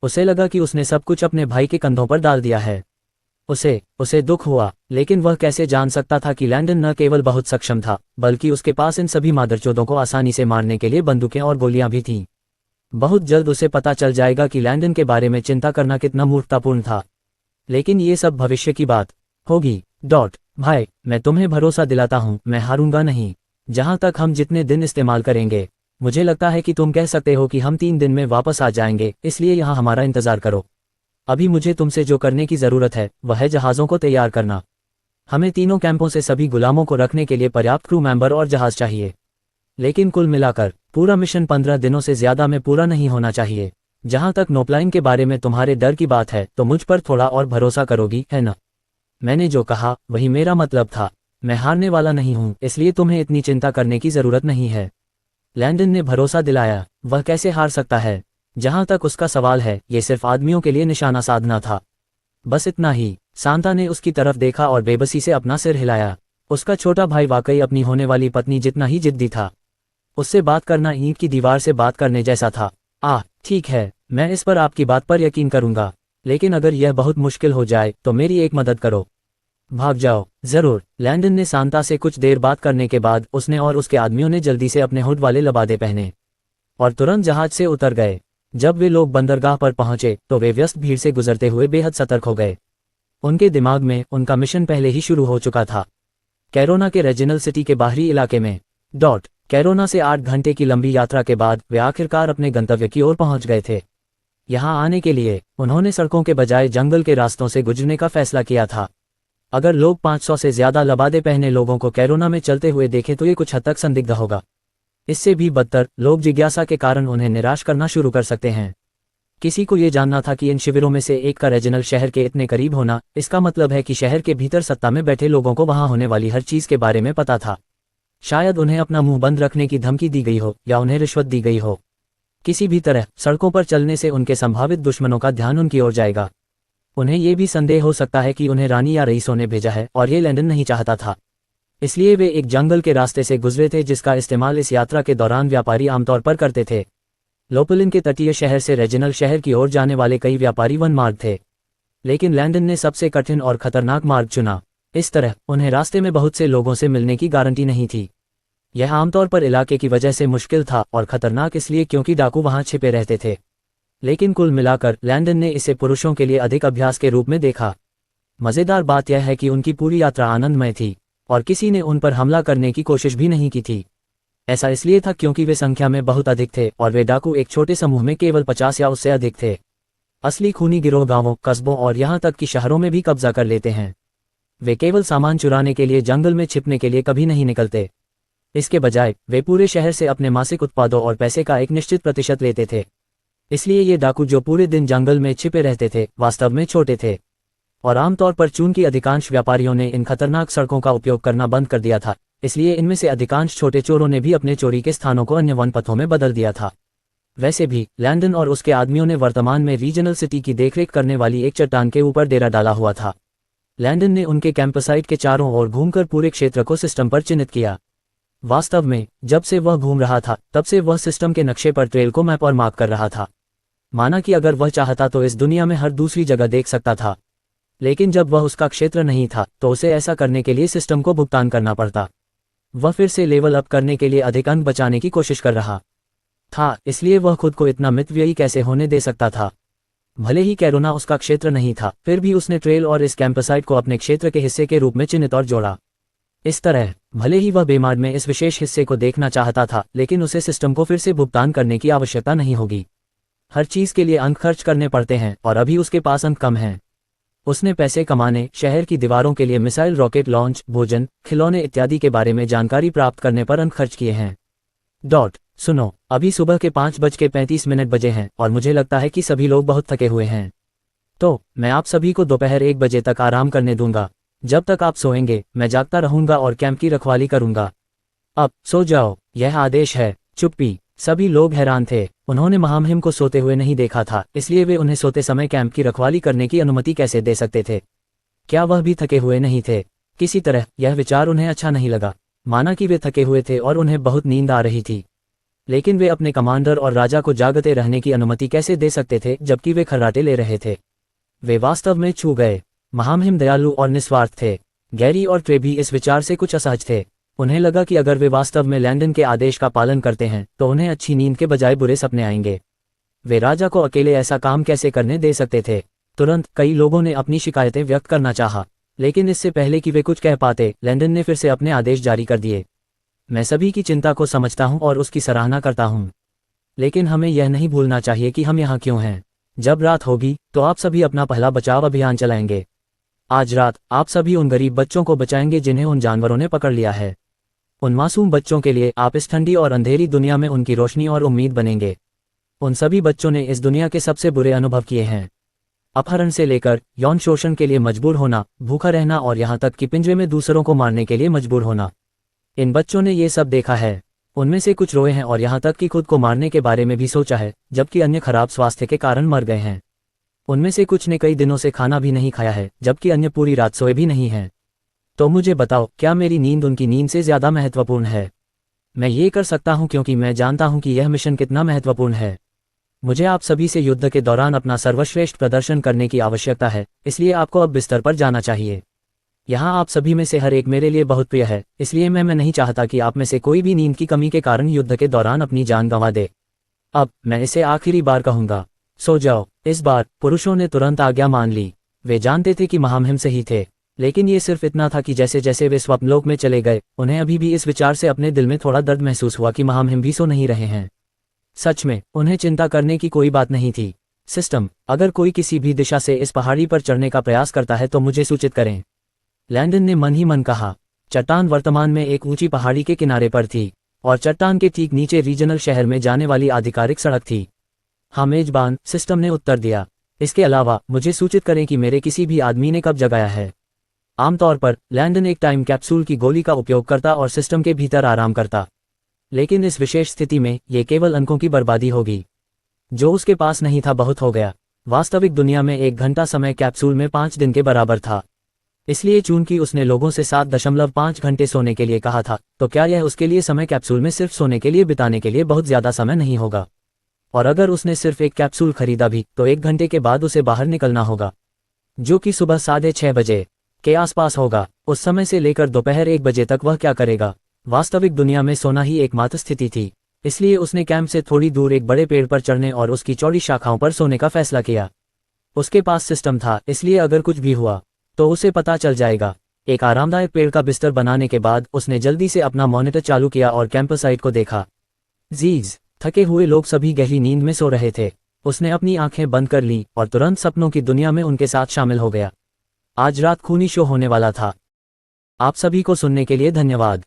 उसे लगा कि उसने सब कुछ अपने भाई के कंधों पर डाल दिया है। उसे दुख हुआ, लेकिन वह कैसे जान सकता था कि लैंडन न केवल बहुत सक्षम था बल्कि उसके पास इन सभी मादरचोदों को आसानी से मारने के लिए बंदूकें और गोलियां भी थीं। बहुत जल्द उसे पता चल जाएगा कि लैंडन के बारे में चिंता करना कितना मूर्खतापूर्ण था। लेकिन ये सब भविष्य की बात होगी। भाई, मैं तुम्हें भरोसा दिलाता हूँ, मैं हारूंगा नहीं। जहाँ तक हम जितने दिन इस्तेमाल करेंगे, मुझे लगता है कि तुम कह सकते हो कि हम 3 दिन में वापस आ जाएंगे, इसलिए यहाँ हमारा इंतजार करो। अभी मुझे तुमसे जो करने की ज़रूरत है वह है जहाज़ों को तैयार करना। हमें तीनों कैंपों से सभी गुलामों को रखने के लिए पर्याप्त क्रू मेंबर और जहाज़ चाहिए। लेकिन कुल मिलाकर पूरा मिशन 15 दिनों से ज़्यादा में पूरा नहीं होना चाहिए। जहाँ तक नोपलाइन के बारे में तुम्हारे डर की बात है तो मुझ पर थोड़ा और भरोसा करोगी, है ना? मैंने जो कहा वही मेरा मतलब था। मैं हारने वाला नहीं हूँ, इसलिए तुम्हें इतनी चिंता करने की ज़रूरत नहीं है। लैंडन ने भरोसा दिलाया। वह कैसे हार सकता है? जहाँ तक उसका सवाल है, ये सिर्फ आदमियों के लिए निशाना साधना था। बस इतना ही। सांता ने उसकी तरफ देखा और बेबसी से अपना सिर हिलाया। उसका छोटा भाई वाकई अपनी होने वाली पत्नी जितना ही जिद्दी था। उससे बात करना ईंट की दीवार से बात करने जैसा था। ठीक है, मैं इस पर आपकी बात पर यकीन करूंगा, लेकिन अगर यह बहुत मुश्किल हो जाए तो मेरी एक मदद करो। भाग जाओ। जरूर। लैंडन ने सांता से कुछ देर बात करने के बाद उसने और उसके आदमियों ने जल्दी से अपने हुड वाले लबादे पहने और तुरंत जहाज से उतर गए। जब वे लोग बंदरगाह पर पहुंचे तो वे व्यस्त भीड़ से गुजरते हुए बेहद सतर्क हो गए। उनके दिमाग में उनका मिशन पहले ही शुरू हो चुका था। कैरोना के रीजनल सिटी के बाहरी इलाके में। कैरोना से 8 घंटे की लंबी यात्रा के बाद वे आखिरकार अपने गंतव्य की ओर पहुंच गए थे। यहां आने के लिए उन्होंने सड़कों के बजाय जंगल के रास्तों से गुजरने का फैसला किया था। अगर लोग 500 से ज्यादा लबादे पहने लोगों को कैरोना में चलते हुए देखें तो ये कुछ हद तक संदिग्ध होगा। इससे भी बदतर, लोग जिज्ञासा के कारण उन्हें निराश करना शुरू कर सकते हैं। किसी को ये जानना था कि इन शिविरों में से एक का रीजनल शहर के इतने करीब होना, इसका मतलब है कि शहर के भीतर सत्ता में बैठे लोगों को वहां होने वाली हर चीज के बारे में पता था। शायद उन्हें अपना मुंह बंद रखने की धमकी दी गई हो या उन्हें रिश्वत दी गई हो। किसी भी तरह सड़कों पर चलने से उनके संभावित दुश्मनों का ध्यान उनकी ओर जाएगा। उन्हें ये भी संदेह हो सकता है कि उन्हें रानी या रईसों ने भेजा है और ये लैंडन नहीं चाहता था। इसलिए वे एक जंगल के रास्ते से गुजरे थे जिसका इस्तेमाल इस यात्रा के दौरान व्यापारी आमतौर पर करते थे। लोपुलिन के तटीय शहर से रीजनल शहर की ओर जाने वाले कई व्यापारी वन मार्ग थे, लेकिन लैंडन ने सबसे कठिन और खतरनाक मार्ग चुना। इस तरह उन्हें रास्ते में बहुत से लोगों से मिलने की गारंटी नहीं थी। यह आमतौर पर इलाके की वजह से मुश्किल था और खतरनाक इसलिए क्योंकि डाकू वहां छिपे रहते थे। लेकिन कुल मिलाकर लैंडन ने इसे पुरुषों के लिए अधिक अभ्यास के रूप में देखा। मज़ेदार बात यह है कि उनकी पूरी यात्रा आनंदमय थी और किसी ने उन पर हमला करने की कोशिश भी नहीं की थी। ऐसा इसलिए था क्योंकि वे संख्या में बहुत अधिक थे और वे डाकू एक छोटे समूह में केवल 50 या उससे अधिक थे। असली खूनी गिरोह गांवों, कस्बों और यहां तक कि शहरों में भी कब्जा कर लेते हैं। वे केवल सामान चुराने के लिए जंगल में छिपने के लिए कभी नहीं निकलते। इसके बजाय वे पूरे शहर से अपने मासिक उत्पादों और पैसे का एक निश्चित प्रतिशत लेते थे। इसलिए ये डाकू जो पूरे दिन जंगल में छिपे रहते थे वास्तव में छोटे थे और आमतौर पर चूंकि अधिकांश व्यापारियों ने इन खतरनाक सड़कों का उपयोग करना बंद कर दिया था, इसलिए इनमें से अधिकांश छोटे चोरों ने भी अपने चोरी के स्थानों को अन्य वन पथों में बदल दिया था। वैसे भी लैंडन और उसके आदमियों ने वर्तमान में रीजनल सिटी की देखरेख करने वाली एक चट्टान के ऊपर डेरा डाला हुआ था। लैंडन ने उनके कैंपसाइट के चारों ओर घूमकर पूरे क्षेत्र को सिस्टम पर चिन्हित किया। वास्तव में जब से वह घूम रहा था तब से वह सिस्टम के नक्शे पर ट्रेल को मैप और मार्क कर रहा था। माना कि अगर वह चाहता तो इस दुनिया में हर दूसरी जगह देख सकता था, लेकिन जब वह उसका क्षेत्र नहीं था तो उसे ऐसा करने के लिए सिस्टम को भुगतान करना पड़ता। वह फिर से लेवल अप करने के लिए अधिक अंक बचाने की कोशिश कर रहा था, इसलिए वह खुद को इतना मितव्ययी कैसे होने दे सकता था। भले ही कैरोना उसका क्षेत्र नहीं था, फिर भी उसने ट्रेल और इस कैंपसाइट को अपने क्षेत्र के हिस्से के रूप में चिन्हित और जोड़ा। इस तरह भले ही वह बेमार में इस विशेष हिस्से को देखना चाहता था, लेकिन उसे सिस्टम को फिर से भुगतान करने की आवश्यकता नहीं होगी। हर चीज के लिए अंक खर्च करने पड़ते हैं और अभी उसके पास अंक कम हैं। उसने पैसे कमाने, शहर की दीवारों के लिए मिसाइल रॉकेट लॉन्च, भोजन, खिलौने इत्यादि के बारे में जानकारी प्राप्त करने पर अंक खर्च किए हैं। सुनो, अभी सुबह के 5:35 बजे हैं और मुझे लगता है कि सभी लोग बहुत थके हुए हैं, तो मैं आप सभी को दोपहर 1 बजे तक आराम करने दूंगा। जब तक आप सोएंगे मैं जागता रहूंगा और कैंप की रखवाली करूंगा। अब सो जाओ, यह आदेश है। चुप्पी। सभी लोग हैरान थे। उन्होंने महामहिम को सोते हुए नहीं देखा था, इसलिए वे उन्हें सोते समय कैंप की रखवाली करने की अनुमति कैसे दे सकते थे? क्या वह भी थके हुए नहीं थे? किसी तरह यह विचार उन्हें अच्छा नहीं लगा। माना कि वे थके हुए थे और उन्हें बहुत नींद आ रही थी, लेकिन वे अपने कमांडर और राजा को जागते रहने की अनुमति कैसे दे सकते थे जबकि वे खर्राटे ले रहे थे? वे वास्तव में छू गए। महामहिम दयालु और निस्वार्थ थे। गैरी और ट्रे भी इस विचार से कुछ असहज थे। उन्हें लगा कि अगर वे वास्तव में लैंडन के आदेश का पालन करते हैं तो उन्हें अच्छी नींद के बजाय बुरे सपने आएंगे। वे राजा को अकेले ऐसा काम कैसे करने दे सकते थे? तुरंत कई लोगों ने अपनी शिकायतें व्यक्त करना चाहा, लेकिन इससे पहले कि वे कुछ कह पाते, लैंडन ने फिर से अपने आदेश जारी कर दिए। मैं सभी की चिंता को समझता हूं और उसकी सराहना करता हूं, लेकिन हमें यह नहीं भूलना चाहिए कि हम यहाँ क्यों हैं। जब रात होगी तो आप सभी अपना पहला बचाव अभियान चलाएंगे। आज रात आप सभी उन गरीब बच्चों को बचाएंगे जिन्हें उन जानवरों ने पकड़ लिया है। उन मासूम बच्चों के लिए आप इस ठंडी और अंधेरी दुनिया में उनकी रोशनी और उम्मीद बनेंगे। उन सभी बच्चों ने इस दुनिया के सबसे बुरे अनुभव किए हैं, अपहरण से लेकर यौन शोषण के लिए मजबूर होना, भूखा रहना और यहाँ तक कि पिंजरे में दूसरों को मारने के लिए मजबूर होना। इन बच्चों ने ये सब देखा है। उनमें से कुछ रोए हैं और यहाँ तक कि खुद को मारने के बारे में भी सोचा है, जबकि अन्य खराब स्वास्थ्य के कारण मर गए हैं। उनमें से कुछ ने कई दिनों से खाना भी नहीं खाया है, जबकि अन्य पूरी रात सोए भी नहीं हैं। तो मुझे बताओ, क्या मेरी नींद उनकी नींद से ज़्यादा महत्वपूर्ण है? मैं ये कर सकता हूँ क्योंकि मैं जानता हूँ कि यह मिशन कितना महत्वपूर्ण है। मुझे आप सभी से युद्ध के दौरान अपना सर्वश्रेष्ठ प्रदर्शन करने की आवश्यकता है, इसलिए आपको अब बिस्तर पर जाना चाहिए। यहाँ आप सभी में से हर एक मेरे लिए बहुत प्रिय है, इसलिए मैं नहीं चाहता कि आप में से कोई भी नींद की कमी के कारण युद्ध के दौरान अपनी जान गंवा दे। अब मैं इसे आखिरी बार कहूँगा, सो जाओ। इस बार पुरुषों ने तुरंत आज्ञा मान ली। वे जानते थे कि महामहिम सही थे, लेकिन ये सिर्फ इतना था कि जैसे जैसे वे स्वप्नलोक में चले गए, उन्हें अभी भी इस विचार से अपने दिल में थोड़ा दर्द महसूस हुआ कि महामहिम भी सो नहीं रहे हैं। सच में उन्हें चिंता करने की कोई बात नहीं थी। सिस्टम, अगर कोई किसी भी दिशा से इस पहाड़ी पर चढ़ने का प्रयास करता है तो मुझे सूचित करें। लैंडन ने मन ही मन कहा। चट्टान वर्तमान में एक ऊंची पहाड़ी के किनारे पर थी और चट्टान के ठीक नीचे रीजनल शहर में जाने वाली आधिकारिक सड़क थी। हाँ मेजबान, सिस्टम ने उत्तर दिया। इसके अलावा मुझे सूचित करें कि मेरे किसी भी आदमी ने कब जगाया है। आमतौर पर लैंडन एक टाइम कैप्सूल की गोली का उपयोग करता और सिस्टम के भीतर आराम करता, लेकिन इस विशेष स्थिति में ये केवल अंकों की बर्बादी होगी। जो उसके पास नहीं था बहुत हो गया। वास्तविक दुनिया में 1 घंटा समय कैप्सूल में 5 दिन के बराबर था। इसलिए चूंकि उसने लोगों से 7.5 घंटे सोने के लिए कहा था, तो क्या यह उसके लिए समय कैप्सूल में सिर्फ सोने के लिए बिताने के लिए बहुत ज्यादा समय नहीं होगा? और अगर उसने सिर्फ एक कैप्सूल खरीदा भी तो 1 घंटे के बाद उसे बाहर निकलना होगा, जो कि सुबह 6:30 बजे के आसपास होगा। उस समय से लेकर दोपहर 1 बजे तक वह क्या करेगा? वास्तविक दुनिया में सोना ही एकमात्र स्थिति थी, इसलिए उसने कैंप से थोड़ी दूर एक बड़े पेड़ पर चढ़ने और उसकी चौड़ी शाखाओं पर सोने का फैसला किया। उसके पास सिस्टम था, इसलिए अगर कुछ भी हुआ तो उसे पता चल जाएगा। एक आरामदायक पेड़ का बिस्तर बनाने के बाद उसने जल्दी से अपना मॉनिटर चालू किया और कैंपस साइट को देखा। जीज, थके हुए लोग सभी गहरी नींद में सो रहे थे। उसने अपनी आंखें बंद कर लीं और तुरंत सपनों की दुनिया में उनके साथ शामिल हो गया। आज रात खूनी शो होने वाला था। आप सभी को सुनने के लिए धन्यवाद।